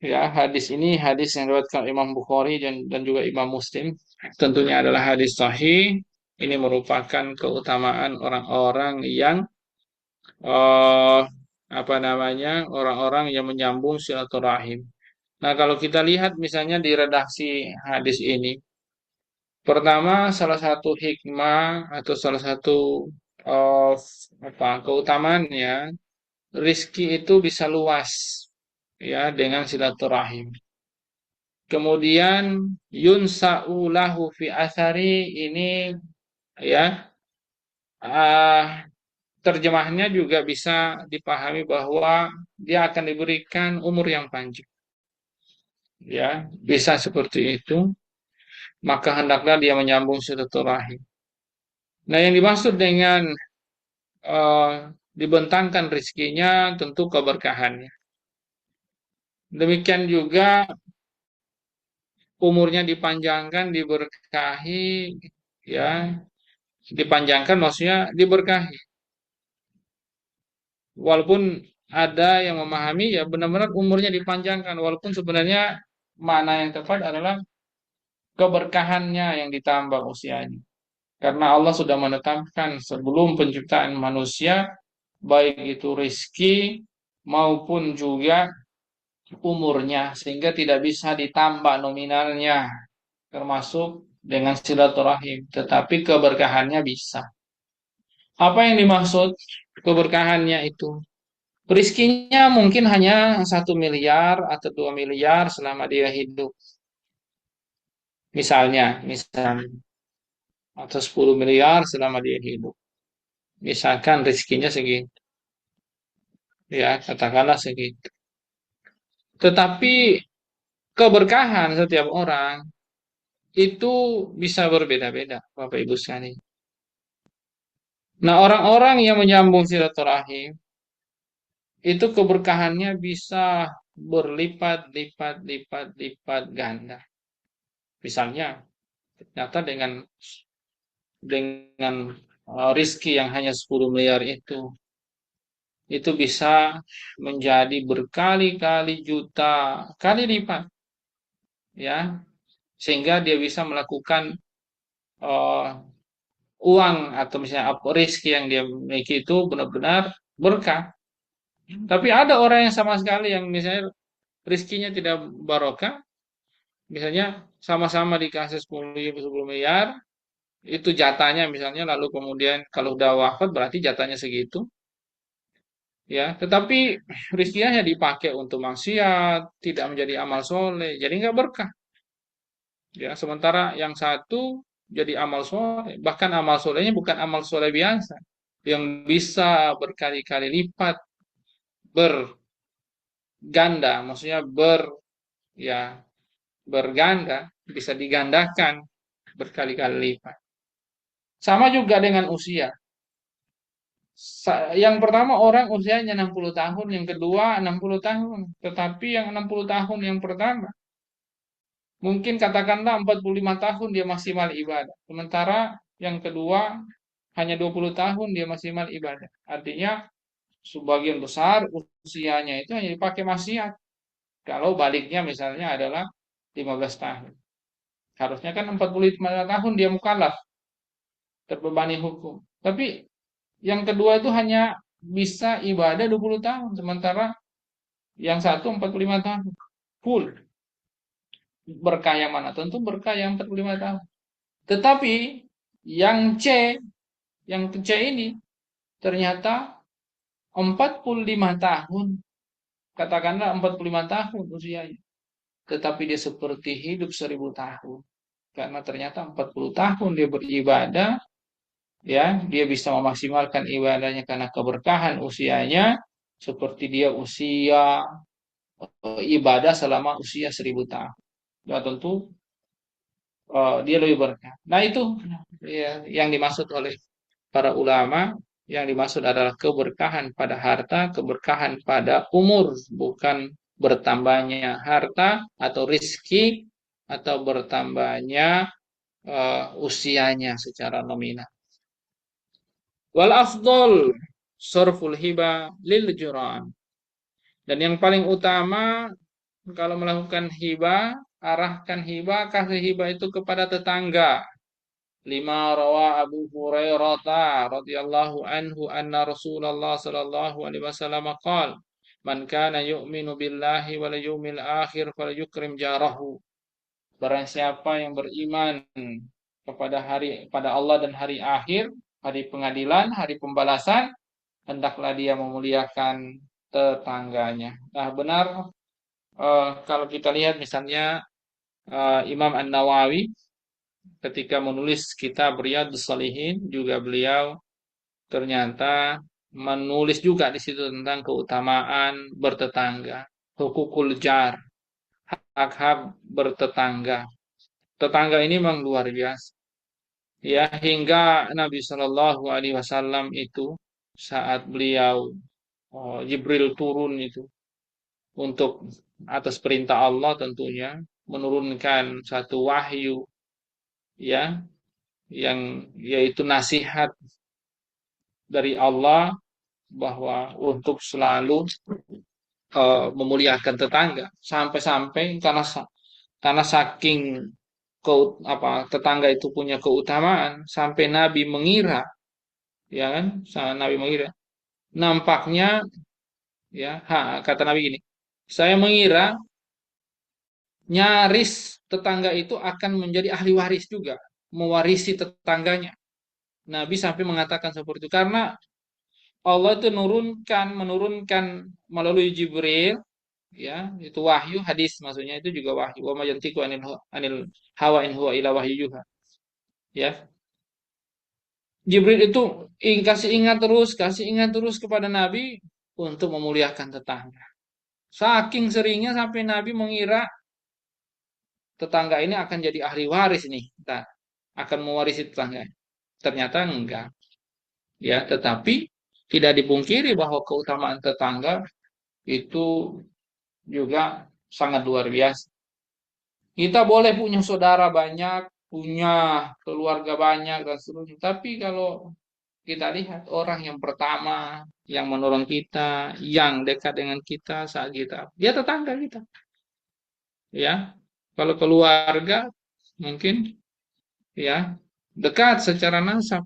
Ya, hadis ini hadis yang diriwayatkan Imam Bukhari dan juga Imam Muslim. Tentunya adalah hadis sahih. Ini merupakan keutamaan orang-orang yang eh, apa namanya orang-orang yang menyambung silaturahim. Nah, kalau kita lihat misalnya di redaksi hadis ini, pertama salah satu hikmah atau salah satu of keutamaannya, rizki itu bisa luas ya dengan silaturahim. Kemudian yunsa'u lahu fi athari ini ya ah, terjemahnya juga bisa dipahami bahwa dia akan diberikan umur yang panjang. Ya, bisa seperti itu. Maka hendaklah dia menyambung silaturahim. Nah, yang dimaksud dengan eh, dibentangkan rizkinya tentu keberkahannya. Demikian juga umurnya dipanjangkan, diberkahi, ya, dipanjangkan maksudnya diberkahi. Walaupun ada yang memahami ya benar-benar umurnya dipanjangkan, walaupun sebenarnya makna yang tepat adalah keberkahannya yang ditambah usianya. Karena Allah sudah menetapkan sebelum penciptaan manusia, baik itu rizki maupun juga umurnya, sehingga tidak bisa ditambah nominalnya, termasuk dengan silaturahim, tetapi keberkahannya bisa. Apa yang dimaksud keberkahannya itu? Rizkinya mungkin hanya 1 miliar atau 2 miliar selama dia hidup. Misalnya, atau 10 miliar selama dia hidup. Misalkan rizkinya segitu, ya katakanlah segitu. Tetapi keberkahan setiap orang itu bisa berbeda-beda, Bapak Ibu sekalian. Nah, orang-orang yang menyambung silaturahim itu keberkahannya bisa berlipat-lipat ganda. Misalnya, ternyata dengan rizki yang hanya 10 miliar itu bisa menjadi berkali-kali juta kali lipat, ya, sehingga dia bisa melakukan eh, uang atau misalnya rizki yang dia miliki itu benar-benar berkah. Tapi ada orang yang sama sekali yang misalnya rizkinya tidak barokah, misalnya sama-sama dikasih 10 miliar, itu jatahnya misalnya, lalu kemudian kalau udah wafat berarti jatahnya segitu, ya. Tetapi rizkinya hanya dipakai untuk maksiat, tidak menjadi amal soleh, jadi nggak berkah. Ya, sementara yang satu jadi amal soleh, bahkan amal solehnya bukan amal soleh biasa, yang bisa berkali-kali lipat, berganda, maksudnya ya berganda, bisa digandakan berkali-kali lipat. Sama juga dengan usia. Yang pertama orang usianya 60 tahun, yang kedua 60 tahun. Tetapi yang 60 tahun yang pertama, mungkin katakanlah 45 tahun dia maksimal ibadah. Sementara yang kedua hanya 20 tahun dia maksimal ibadah. Artinya sebagian besar usianya itu hanya dipakai maksiat. Kalau baliknya misalnya adalah 15 tahun. Harusnya kan 45 tahun dia mukallaf, terbebani hukum. Tapi yang kedua itu hanya bisa ibadah 20 tahun. Sementara yang satu 45 tahun. Full. Berkah yang mana? Tentu berkah yang 45 tahun. Tetapi yang C ini ternyata 45 tahun. Katakanlah 45 tahun usianya. Tetapi dia seperti hidup 1000 tahun. Karena ternyata 40 tahun dia beribadah, ya, dia bisa memaksimalkan ibadahnya karena keberkahan usianya, seperti dia ibadah selama usia 1000 tahun. Ya tentu dia lebih berkah. Nah itu ya, yang dimaksud oleh para ulama, yang dimaksud adalah keberkahan pada harta, keberkahan pada umur, bukan bertambahnya harta atau rizki atau bertambahnya usianya secara nominal. Wal afdol sorful hiba lil juran. Dan yang paling utama kalau melakukan hibah, arahkan hibah, kasih hibah itu kepada tetangga. lima rawa Abu Hurairah radhiyallahu anhu anna Rasulullah sallallahu alaihi wasallam qala man kana yu'minu billahi wal yawmil akhir falyukrim jarahu. Barang siapa yang beriman pada Allah dan hari akhir, hari pengadilan, hari pembalasan, hendaklah dia memuliakan tetangganya. Nah, benar, kalau kita lihat misalnya Imam An-Nawawi ketika menulis kitab Riyadhus Shalihin juga beliau ternyata menulis juga di situ tentang keutamaan bertetangga, hukukul jar, hak-hak bertetangga. Tetangga ini memang luar biasa. Ya, hingga Nabi Shallallahu Alaihi Wasallam itu saat beliau Jibril turun itu untuk atas perintah Allah tentunya menurunkan satu wahyu, ya, yang yaitu nasihat dari Allah bahwa untuk selalu memuliakan tetangga, sampai-sampai karena saking tetangga itu punya keutamaan sampai Nabi mengira, ya kan, Nabi mengira, nampaknya, ya, kata Nabi gini, saya mengira nyaris tetangga itu akan menjadi ahli waris juga, mewarisi tetangganya. Nabi sampai mengatakan seperti itu karena Allah itu menurunkan melalui Jibril, ya, itu wahyu, hadis maksudnya itu juga wahyu, wa ma yantiqu anil hawa in huwa illa wahyu yuha, ya. Jibril itu kasih ingat terus kepada Nabi untuk memuliakan tetangga. Saking seringnya sampai Nabi mengira tetangga ini akan jadi ahli waris nih, akan mewarisi tetangga. Ternyata enggak, ya. Tetapi tidak dipungkiri bahwa keutamaan tetangga itu juga sangat luar biasa. Kita boleh punya saudara banyak, punya keluarga banyak dan seterusnya. Tapi kalau kita lihat orang yang pertama yang menolong kita, yang dekat dengan kita saat kita, dia tetangga kita, ya. Kalau keluarga mungkin, ya, dekat secara nasab,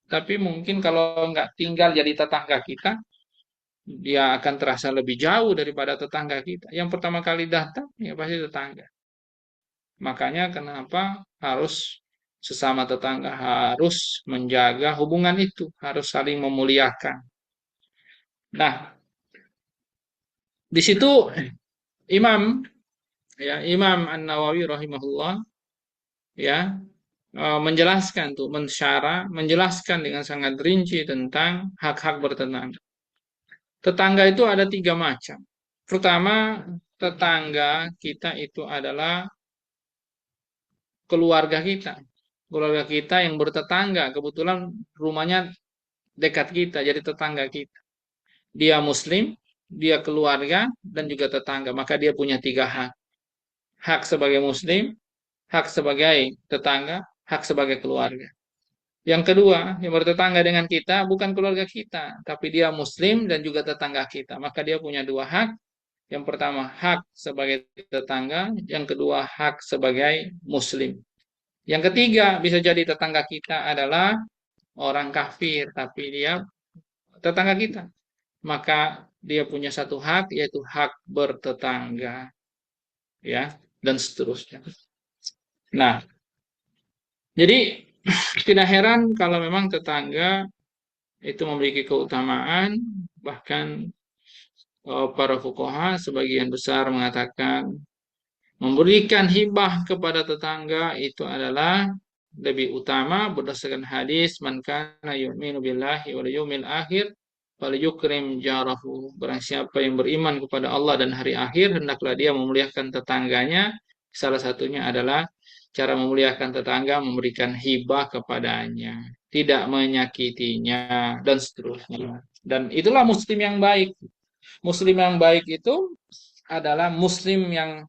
tapi mungkin kalau nggak tinggal jadi tetangga kita, dia akan terasa lebih jauh daripada tetangga kita. Yang pertama kali datang, ya pasti tetangga. Makanya kenapa harus sesama tetangga harus menjaga hubungan itu, harus saling memuliakan. Nah, di situ Imam Imam An-Nawawi rahimahullah, ya, menjelaskan tuh, menjelaskan dengan sangat rinci tentang hak-hak bertetangga. Tetangga itu ada tiga macam. Pertama, tetangga kita itu adalah keluarga kita. Keluarga kita yang bertetangga, kebetulan rumahnya dekat kita, jadi tetangga kita. Dia muslim, dia keluarga, dan juga tetangga. Maka dia punya tiga hak. Hak sebagai muslim, hak sebagai tetangga, hak sebagai keluarga. Yang kedua, yang bertetangga dengan kita bukan keluarga kita, tapi dia muslim dan juga tetangga kita. Maka dia punya dua hak. Yang pertama, hak sebagai tetangga. Yang kedua, hak sebagai muslim. Yang ketiga, bisa jadi tetangga kita adalah orang kafir, tapi dia tetangga kita. Maka dia punya satu hak, yaitu hak bertetangga, ya, dan seterusnya. Nah, jadi tidak heran kalau memang tetangga itu memiliki keutamaan, bahkan para fuqaha sebagian besar mengatakan memberikan hibah kepada tetangga itu adalah lebih utama berdasarkan hadis man kana yu'minu billahi wal yawmil akhir falyukrim jarahu. Barang siapa yang beriman kepada Allah dan hari akhir, hendaklah dia memuliakan tetangganya. Salah satunya adalah cara memuliakan tetangga, memberikan hibah kepadanya, tidak menyakitinya, dan seterusnya. Dan itulah muslim yang baik. Muslim yang baik itu adalah muslim yang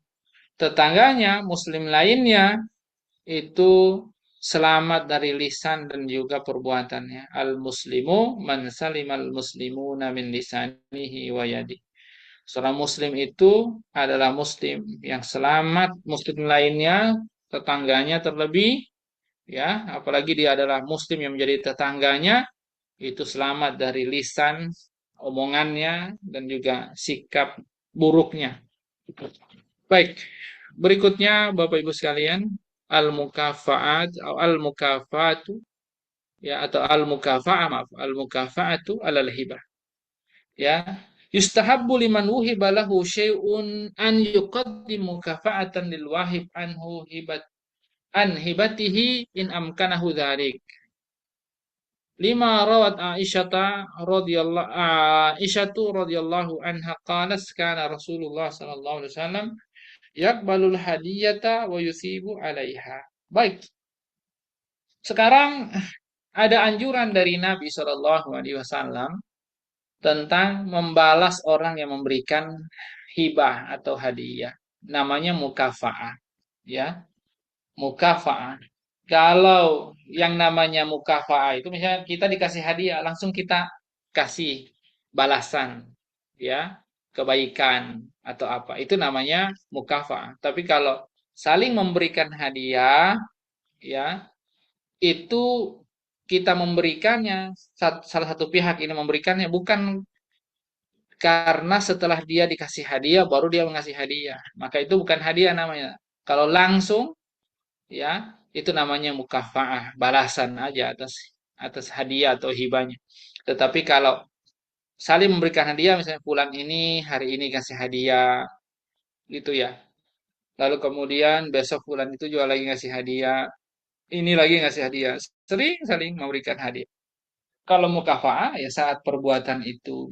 tetangganya, muslim lainnya itu selamat dari lisan dan juga perbuatannya. Al-muslimu man salimal muslimuna min lisanihi wa yadi. Seorang muslim itu adalah muslim yang selamat, muslim lainnya, tetangganya terlebih, ya, apalagi dia adalah muslim yang menjadi tetangganya, itu selamat dari lisan, omongannya, dan juga sikap buruknya. Baik, berikutnya Bapak Ibu sekalian, al-mukafaat atau al-mukafatu, ya, atau al-mukafa'ah, maaf, al-mukafa'atu alal hibah, ya. Yustahabbu liman wuhiba lahu syai'un an yuqaddim mukafa'atan lil wahib anhu hibat an hibatihi in amkanahu dzalik. Lima rawat Aisyatu radhiyallahu anha qalat kana Rasulullah sallallahu alaihi wasallam yaqbalul hadiyata wa yusibu 'alaiha. Baik, sekarang ada anjuran dari Nabi Shallallahu alaihi wasallam tentang membalas orang yang memberikan hibah atau hadiah. Namanya mukafaah, ya. Mukafaah. Kalau yang namanya mukafaah itu misalnya kita dikasih hadiah, langsung kita kasih balasan, ya, kebaikan atau apa. Itu namanya mukafaah. Tapi kalau saling memberikan hadiah, ya, itu kita memberikannya, salah satu pihak ini memberikannya bukan karena setelah dia dikasih hadiah baru dia mengasih hadiah. Maka itu bukan hadiah namanya. Kalau langsung, ya, itu namanya mukafaah, balasan aja atas atas hadiah atau hibahnya. Tetapi kalau saling memberikan hadiah, misalnya bulan ini hari ini kasih hadiah gitu ya. Lalu kemudian besok bulan itu juga lagi ngasih hadiah, ini lagi ngasih hadiah. Sering saling memberikan hadiah. Kalau mukafaah ya saat perbuatan itu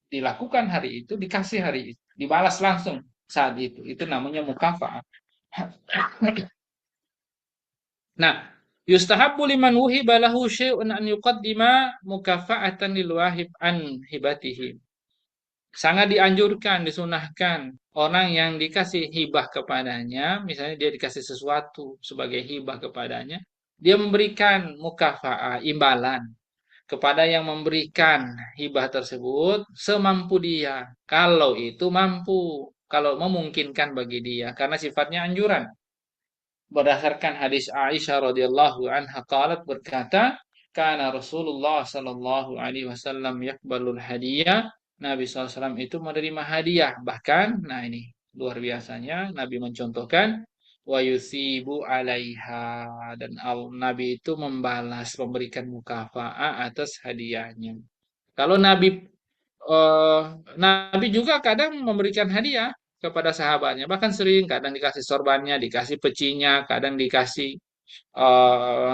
dilakukan hari itu, dikasih hari itu, dibalas langsung saat itu. Itu namanya mukafaah. Nah, yustahabbu liman wuhiba lahu syai'un an yuqaddima mukafa'atan lil wahib an hibatihi. Sangat dianjurkan, disunahkan orang yang dikasih hibah kepadanya, misalnya dia dikasih sesuatu sebagai hibah kepadanya, dia memberikan mukafa'ah, imbalan kepada yang memberikan hibah tersebut semampu dia. Kalau itu mampu, kalau memungkinkan bagi dia, karena sifatnya anjuran. Berdasarkan hadis Aisyah radhiyallahu anha qalat berkata, "Kana Rasulullah sallallahu alaihi wasallam yaqbalul hadiah." Nabi SAW itu menerima hadiah. Bahkan, nah ini luar biasanya Nabi mencontohkan wa yusibu 'alaiha, dan Nabi itu membalas, memberikan mukafaah atas hadiahnya. Kalau eh, Nabi juga kadang memberikan hadiah kepada sahabatnya, bahkan sering kadang dikasih sorbannya, dikasih pecinya, kadang dikasih eh,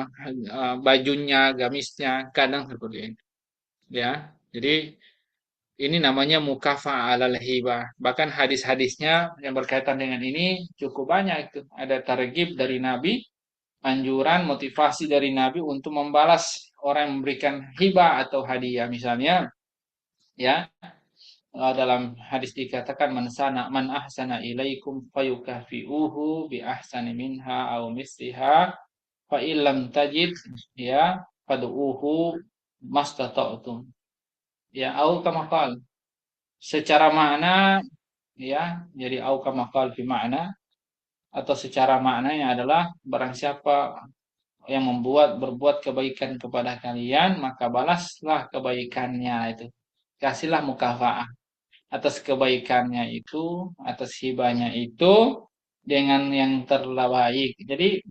bajunya, gamisnya, kadang seperti itu. Ya, jadi ini namanya mukafa alal hibah. Bahkan hadis-hadisnya yang berkaitan dengan ini cukup banyak itu. Ada targhib dari Nabi, anjuran, motivasi dari Nabi untuk membalas orang yang memberikan hibah atau hadiah. Misalnya, ya, dalam hadis dikatakan man ahsana ilaikum fayukafi'uhu bi ahsani minha aw misliha fa illam tajid, ya, fad'uhu mastata'tum, ya, au kama qal, secara makna, ya, jadi au kama qal fi makna, atau secara maknanya adalah barang siapa yang berbuat kebaikan kepada kalian maka balaslah kebaikannya itu, kasihlah mukafaah atas kebaikannya itu, atas hibahnya itu dengan yang terbaik. Jadi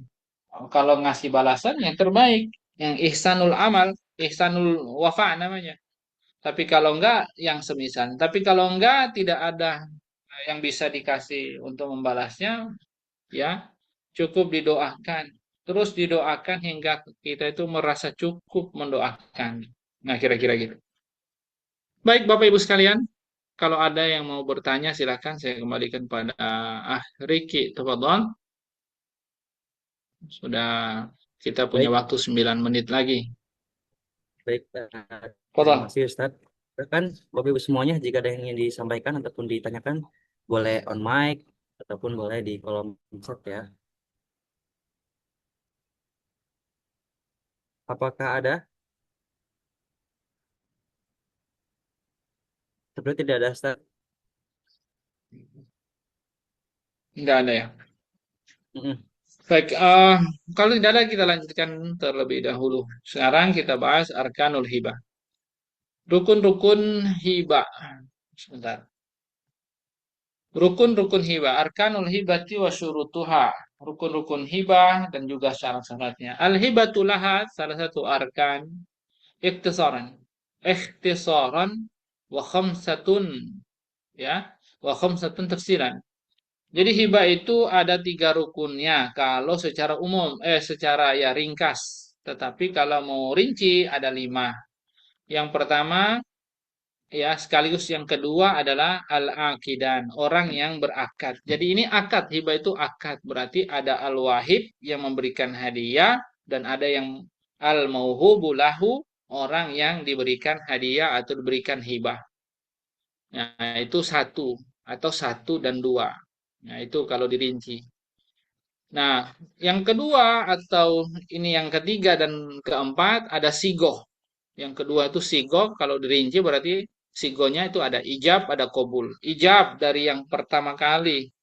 kalau ngasih balasan yang terbaik, yang ihsanul amal, ihsanul wafa namanya. Tapi kalau enggak yang semisal. Tapi kalau enggak tidak ada yang bisa dikasih untuk membalasnya, ya cukup didoakan. Terus didoakan hingga kita itu merasa cukup mendoakan. Nah, kira-kira gitu. Baik, Bapak Ibu sekalian, kalau ada yang mau bertanya, silakan saya kembalikan pada Riki. Tafadhol. Sudah kita punya Baik, waktu 9 menit lagi. baik. Terima Tafadhol. kasih Ustadz. Kan Bapak Ibu semuanya jika ada yang ingin disampaikan ataupun ditanyakan boleh on mic ataupun boleh di kolom chat ya. Apakah ada? Seperti tidak ada Ustadz. Enggak ada ya. Mm-mm. Baik, kalau tidak ada kita lanjutkan terlebih dahulu. Sekarang kita bahas arkanul hibah. Rukun-rukun hibah. Sebentar. Rukun-rukun hibah. Arkanul hibati wa syurutuha. Rukun-rukun hibah dan juga syarat-syaratnya. Al-hibatu laha salah satu arkan ikhtisaran. Ikhtisaran wa khamsatun ya. Wa khamsatun tafsiran. Jadi hibah itu ada tiga rukunnya kalau secara umum, secara ya ringkas. Tetapi kalau mau rinci ada lima. Yang pertama ya sekaligus yang kedua adalah al-aqidan, orang yang berakad. Jadi ini akad, hibah itu akad. Berarti ada al-wahib yang memberikan hadiah dan ada yang al-mauhubu lahu, orang yang diberikan hadiah atau diberikan hibah. Nah, itu satu atau satu dan dua. Nah, itu kalau dirinci. Nah, yang kedua atau ini yang ketiga dan keempat ada sigoh. Yang kedua itu sigoh, kalau dirinci berarti sigohnya itu ada ijab, ada kobul. Ijab dari yang pertama kali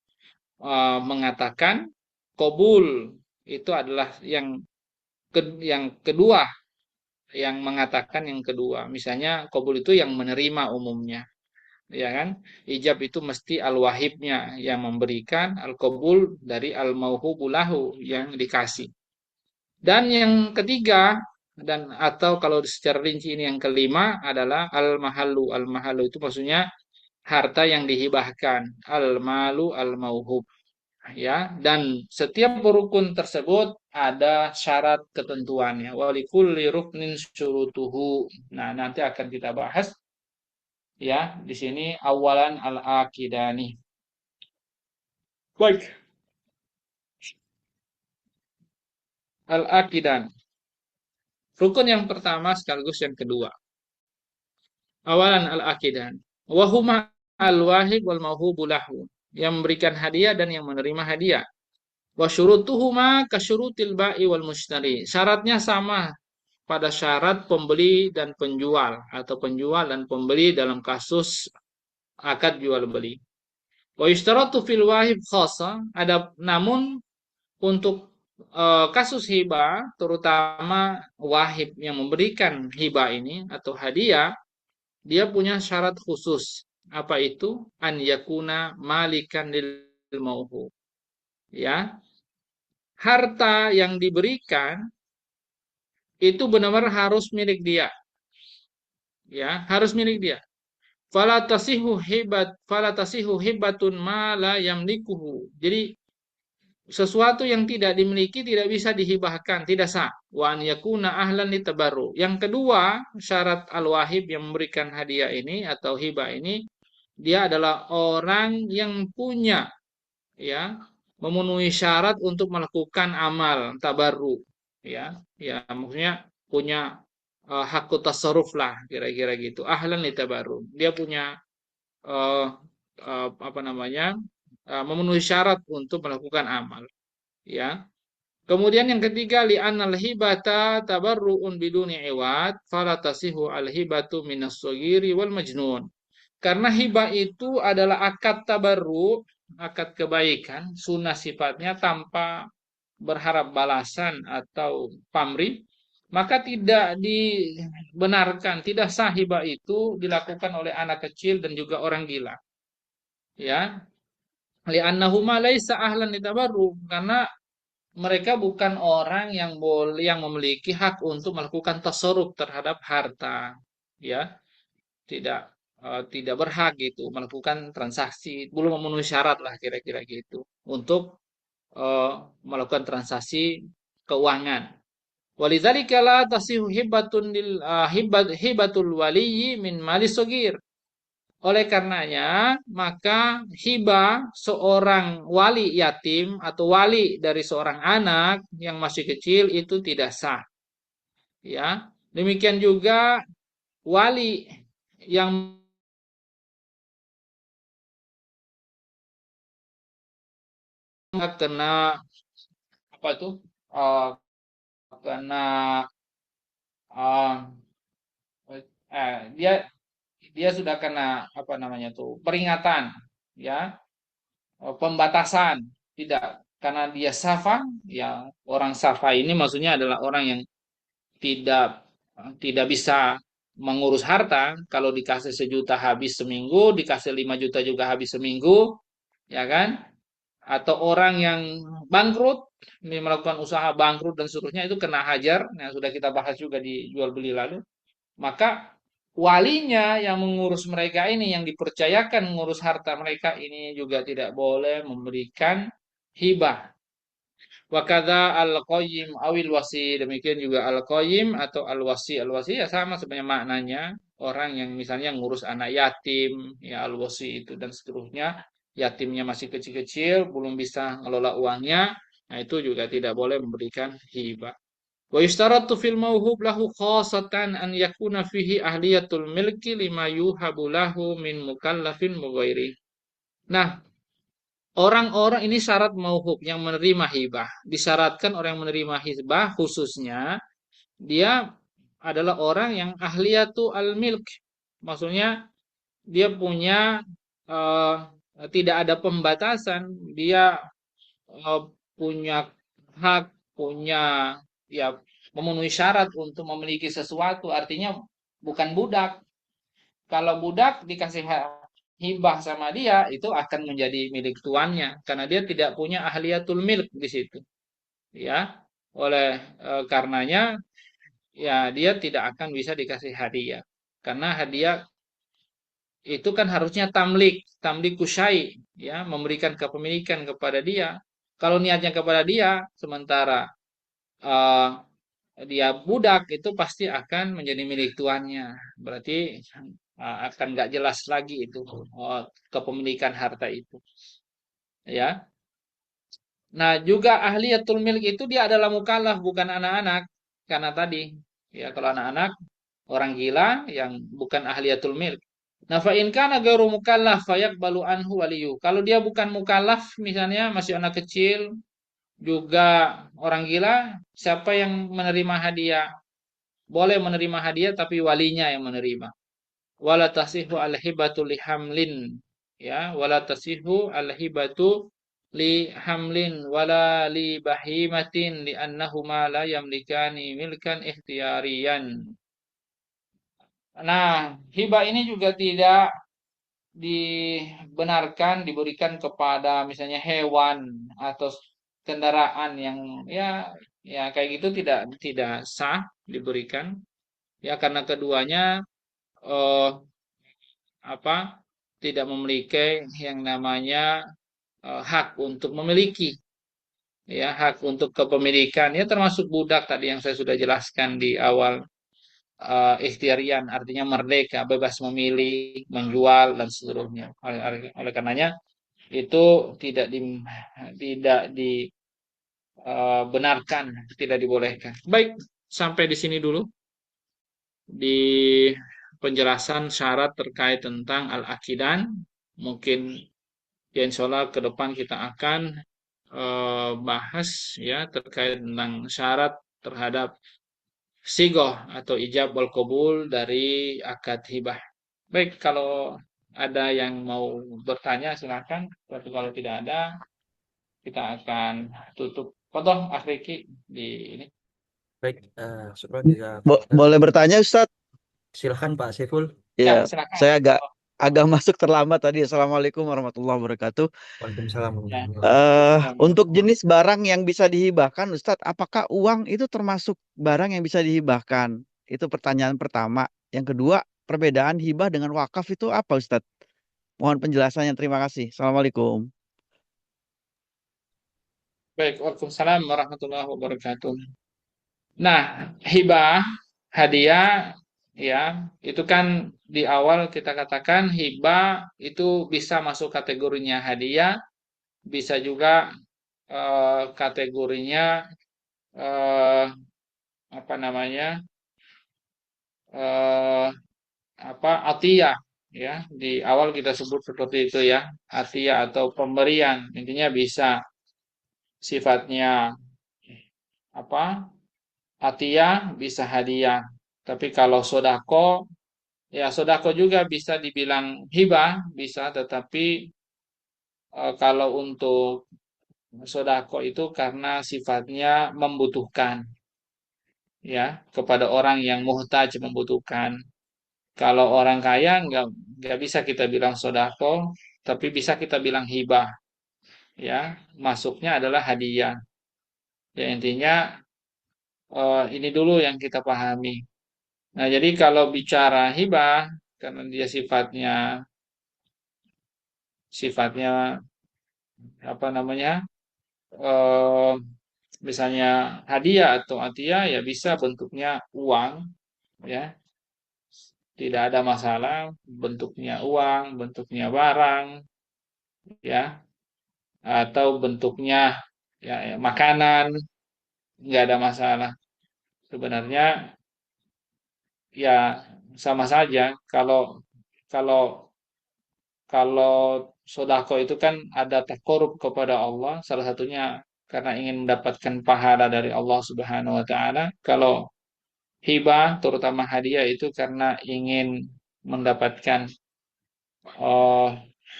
mengatakan, kobul itu adalah yang kedua, yang mengatakan yang kedua. Misalnya kobul itu yang menerima umumnya. Ya kan? Ijab itu mesti al-wahibnya yang memberikan, al-qabul dari al-mauhubu lahu yang dikasih. Dan yang ketiga dan atau kalau secara rinci ini yang kelima adalah al-mahallu. Al-mahallu itu maksudnya harta yang dihibahkan, al-malu al-mauhub ya. Dan setiap rukun tersebut ada syarat ketentuannya. Walikulli ruknin syurutuhu. Nah, nanti akan kita bahas ya di sini awalan al-aqidani. Baik, al-aqidan. Rukun yang pertama sekaligus yang kedua. Awalan al-aqidan. Wahuma al-wahib wal mauhubu lahu. Yang memberikan hadiah dan yang menerima hadiah. Wa syurutuhuma kasyurutil ba'i wal mushtari. Syaratnya sama pada syarat pembeli dan penjual atau penjual dan pembeli dalam kasus akad jual beli. Wa yushtaratu fil wahib khassa. Ada namun untuk kasus hibah, terutama wahib yang memberikan hibah ini atau hadiah, dia punya syarat khusus. Apa itu? An yakuna malikan lil mauhub. Ya, harta yang diberikan itu benar-benar harus milik dia. Ya, harus milik dia. Fala tasihu hibatun ma la yamlikuhu. Jadi sesuatu yang tidak dimiliki tidak bisa dihibahkan, tidak sah. Wa an yakuna ahlan litabarru. Yang kedua, syarat al-wahib yang memberikan hadiah ini atau hibah ini, dia adalah orang yang punya ya, memenuhi syarat untuk melakukan amal tabarru ya. Ya, maksudnya punya hakut tasarruf lah kira-kira gitu. Ahlan litabarru. Dia punya uh, apa namanya? Memenuhi syarat untuk melakukan amal ya. Kemudian yang ketiga li'annal hibata tabarru'un biduni iwad fala tasihu al hibatu minas sogiri wal majnun. Karena hibah itu adalah akad tabarru, akad kebaikan, sunnah sifatnya tanpa berharap balasan atau pamrih, maka tidak dibenarkan, tidak sah hibah itu dilakukan oleh anak kecil dan juga orang gila. Ya, li'annahuma laisa ahlan litabarru, karena mereka bukan orang yang boleh yang memiliki hak untuk melakukan tasarruf terhadap harta ya tidak tidak berhak gitu melakukan transaksi belum memenuhi syarat lah kira-kira gitu untuk eh, melakukan transaksi keuangan walidzalika la tasihu hibatun hibatul waliyyi min mali sogir. Oleh karenanya, maka hibah seorang wali yatim atau wali dari seorang anak yang masih kecil itu tidak sah. Ya, demikian juga wali yang kena apa itu? eh, Kena eh, dia dia sudah kena apa namanya tuh peringatan, ya, pembatasan, tidak. karena dia safa, ya orang safa ini maksudnya adalah orang yang tidak tidak bisa mengurus harta. Kalau dikasih 1 juta habis seminggu, dikasih 5 juta juga habis seminggu, ya kan? Atau orang yang bangkrut, ini melakukan usaha bangkrut dan seterusnya, itu kena hajar, yang sudah kita bahas juga di jual beli lalu. Maka walinya yang mengurus mereka ini, yang dipercayakan mengurus harta mereka ini, juga tidak boleh memberikan hibah. Wakada al-qayyim awil wasi, demikian juga al-qayyim atau al-wasi. Al-wasi ya sama sebenarnya maknanya, orang yang misalnya ngurus anak yatim, ya al-wasi itu dan seterusnya. Yatimnya masih kecil-kecil, belum bisa ngelola uangnya, nah itu juga tidak boleh memberikan hibah. Wa yushtaratu fil mauhub lahu khasatan an yakuna fihi ahliyatul milki lima yuhabu lahu min mukallafin mughairi. Nah, orang-orang ini syarat mauhub yang menerima hibah. Disyaratkan orang yang menerima hibah khususnya dia adalah orang yang ahliyatu al-milk. Maksudnya dia punya eh, tidak ada pembatasan, dia eh, punya hak, punya ya memenuhi syarat untuk memiliki sesuatu. Artinya bukan budak. Kalau budak dikasih hibah sama dia, itu akan menjadi milik tuannya karena dia tidak punya ahliyatul milk di situ, ya. Oleh karenanya ya dia tidak akan bisa dikasih hadiah. Karena hadiah itu kan harusnya tamlik, tamlik kusyai, ya, memberikan kepemilikan kepada dia. Kalau niatnya kepada dia, sementara eh, dia budak, itu pasti akan menjadi milik tuannya. Berarti akan nggak jelas lagi itu kepemilikan harta itu, ya. Nah, juga ahliyatul milk itu dia adalah mukallaf, bukan anak-anak. Karena tadi, ya kalau anak-anak orang gila yang bukan ahliyatul milk. Nah, fa in kana ghairu mukallaf fayaqbalu anhu waliyu. Kalau dia bukan mukallaf, misalnya masih anak kecil, juga orang gila, siapa yang menerima hadiah? Boleh menerima hadiah tapi walinya yang menerima. Wala tasihu al-hibatu li hamlin, ya, wala tasihu al-hibatu li hamlin wala li bahimatin li annahuma la yamlikani milkan ikhtiyariyan. Nah, hibah ini juga tidak dibenarkan diberikan kepada misalnya hewan atau kendaraan yang ya ya kayak gitu, tidak sah diberikan, ya, karena keduanya eh, apa tidak memiliki yang namanya hak untuk memiliki, ya, hak untuk kepemilikan, ya, termasuk budak tadi yang saya sudah jelaskan di awal. Ikhtiarian artinya merdeka, bebas memilih, menjual dan seterusnya. Oleh karenanya itu tidak dibenarkan, tidak dibolehkan. Baik, sampai di sini dulu di penjelasan syarat terkait tentang al-akidan. Mungkin ya insya Allah ke depan kita akan bahas ya terkait tentang syarat terhadap sigoh atau ijab wal qabul dari akad hibah. Baik, kalau ada yang mau bertanya silakan. Tapi kalau tidak ada, kita akan tutup. Potong Afriki di ini. Baik, syukur jika Ustaz. Boleh bertanya Ustadz? Silahkan Pak Saiful. Ya, Ya, silakan. saya agak Oh, agak masuk terlambat tadi. Assalamualaikum warahmatullahi wabarakatuh. Waalaikumsalam ya. warahmatullahi wabarakatuh. Untuk jenis barang yang bisa dihibahkan, Ustadz, apakah uang itu termasuk barang yang bisa dihibahkan? Itu pertanyaan pertama. Yang kedua, perbedaan hibah dengan wakaf itu apa, Ustadz? Mohon penjelasannya. Terima kasih. Assalamualaikum. Baik, Waalaikumsalam warahmatullahi wabarakatuh. Nah, hibah, hadiah, ya, itu kan di awal kita katakan hibah itu bisa masuk kategorinya hadiah, bisa juga kategorinya eh, apa namanya eh, apa atiyah, ya, di awal kita sebut seperti itu, ya, atiyah atau pemberian, intinya bisa sifatnya apa atiyah, bisa hadiah. Tapi kalau sodako, ya sodako juga bisa dibilang hibah, bisa, tetapi kalau untuk sodako itu karena sifatnya membutuhkan, ya, kepada orang yang muhtaj, membutuhkan. Kalau orang kaya nggak bisa kita bilang sodako, tapi bisa kita bilang hibah, ya. Masuknya adalah hadiah. Ya intinya ini dulu yang kita pahami. Nah, jadi kalau bicara hibah, karena dia sifatnya apa namanya, eh, misalnya hadiah atau atiyah, ya bisa bentuknya uang, ya, tidak ada masalah. Bentuknya uang, bentuknya barang, ya, atau bentuknya ya makanan, nggak ada masalah. Sebenarnya ya sama saja. Kalau kalau sodako itu kan ada takorup kepada Allah, salah satunya karena ingin mendapatkan pahala dari Allah Subhanahu wa taala. Kalau hibah, terutama hadiah, itu karena ingin mendapatkan oh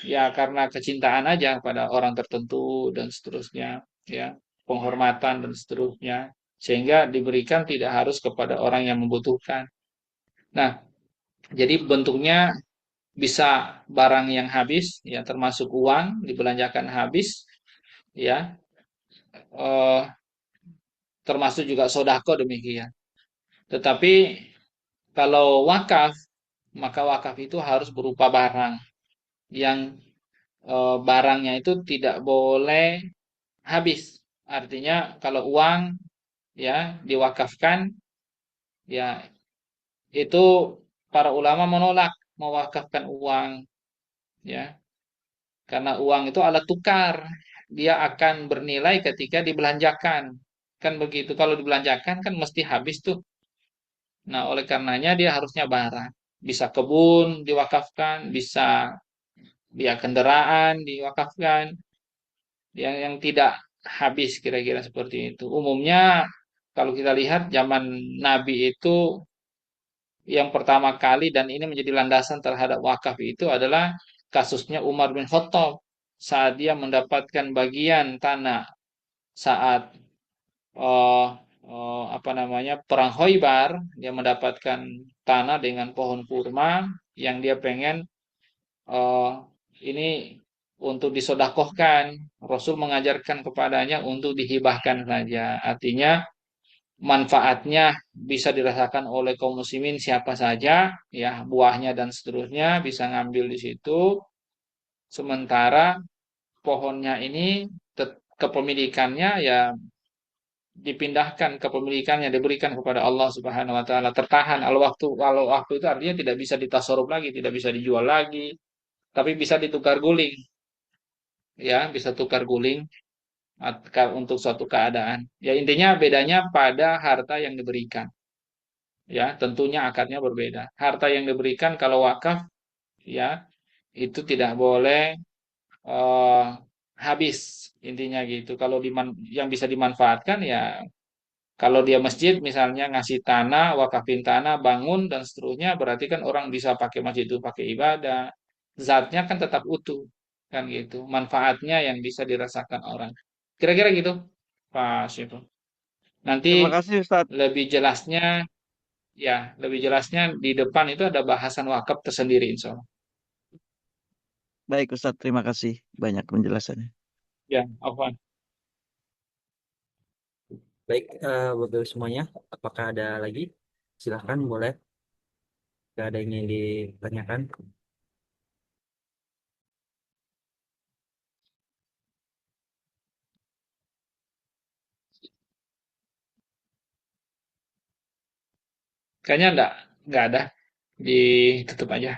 ya karena kecintaan aja pada orang tertentu dan seterusnya, ya, penghormatan dan seterusnya, sehingga diberikan tidak harus kepada orang yang membutuhkan. Nah, jadi bentuknya bisa barang yang habis, ya, termasuk uang dibelanjakan habis, ya, eh, termasuk juga sodako demikian. Tetapi kalau wakaf, maka wakaf itu harus berupa barang yang barangnya itu tidak boleh habis. Artinya kalau uang, ya, diwakafkan, ya, itu para ulama menolak mewakafkan uang, ya, karena uang itu alat tukar, dia akan bernilai ketika dibelanjakan, kan begitu. Kalau dibelanjakan kan mesti habis tuh. Nah, oleh karenanya dia harusnya barang, bisa kebun diwakafkan, bisa dia kendaraan diwakafkan, yang tidak habis, kira-kira seperti itu. Umumnya kalau kita lihat zaman Nabi itu yang pertama kali, dan ini menjadi landasan terhadap wakaf, itu adalah kasusnya Umar bin Khattab saat dia mendapatkan bagian tanah saat eh, apa namanya, perang Khaybar. Dia mendapatkan tanah dengan pohon kurma yang dia pengen eh, ini untuk disodakohkan. Rasul mengajarkan kepadanya untuk dihibahkan saja. Artinya manfaatnya bisa dirasakan oleh kaum muslimin siapa saja, ya, buahnya dan seterusnya bisa ngambil di situ. Sementara pohonnya ini kepemilikannya ya dipindahkan, kepemilikannya diberikan kepada Allah Subhanahu wa taala, tertahan al waktu itu artinya tidak bisa ditasarruf lagi, tidak bisa dijual lagi, tapi bisa ditukar guling, ya, bisa tukar guling untuk suatu keadaan. Ya intinya bedanya pada harta yang diberikan. Ya, tentunya akadnya berbeda. Harta yang diberikan kalau wakaf, ya, itu tidak boleh eh, habis, intinya gitu. Kalau yang bisa dimanfaatkan, ya, kalau dia masjid misalnya ngasih tanah, wakafin tanah, bangun dan seterusnya, berarti kan orang bisa pakai masjid itu pakai ibadah. Zatnya kan tetap utuh, kan gitu. Manfaatnya yang bisa dirasakan orang. Kira-kira gitu, Pak Syiful. Nanti Terima kasih Ustadz. lebih jelasnya, ya, lebih jelasnya di depan itu ada bahasan wakaf tersendiri, insya Allah. Baik Ustadz, terima kasih banyak penjelasannya. Ya, Afwan. Baik, Bapak semuanya, apakah ada lagi? Silahkan, boleh. Tidak ada yang ingin ditanyakan. Kayaknya enggak ada. Ditutup aja.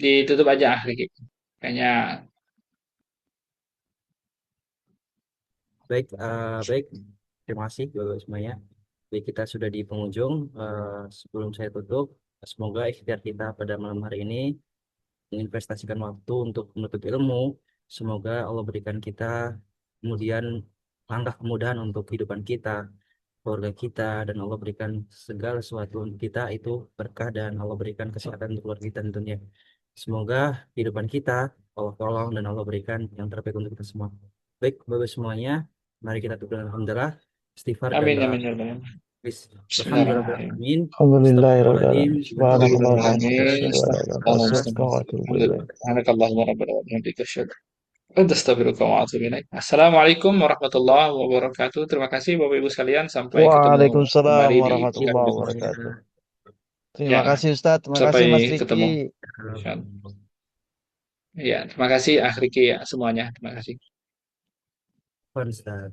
Ditutup aja, Riki. Kayaknya Baik, baik. Terima kasih Bapak semuanya. Baik, kita sudah di penghujung. Sebelum saya tutup, semoga ikhtiar kita pada malam hari ini menginvestasikan waktu untuk menuntut ilmu. Semoga Allah berikan kita kemudian langkah kemudahan untuk kehidupan kita. keluarga kita, dan Allah berikan segala sesuatu untuk kita itu berkah, dan Allah berikan kesehatan untuk keluarga kita tentunya. Semoga kehidupan kita Allah tolong dan Allah berikan yang terbaik untuk kita semua. Baik, Bapak semuanya, mari kita tutup dengan alhamdulillah, istighfar dan Amin, doa. amin, ya Allah. Bismillahirrahmanirrahim. Alhamdulillahirrahmanirrahim. Astagfirullahaladzim. Alhamdulillahirrahmanirrahim. Subhanakallahumma Amin. asyhadu an la ilaha illa anta astaghfiruka wa atubu ilaik. Subhanakallahumma rabbana wa bihamdika asyhadu an la ilaha illa anta wa atubu ilaik. Assalamualaikum warahmatullahi wabarakatuh. Terima kasih Bapak Ibu sekalian. Sampai ketemu Waalaikumsalam kembali di pertemuan warahmatullahi berikutnya. wabarakatuh. Terima Ya, kasih Ustadz, terima kasih sampai Mas Riki. ketemu. Ya, terima kasih Akh Riki ya semuanya. Terima kasih. Ustaz.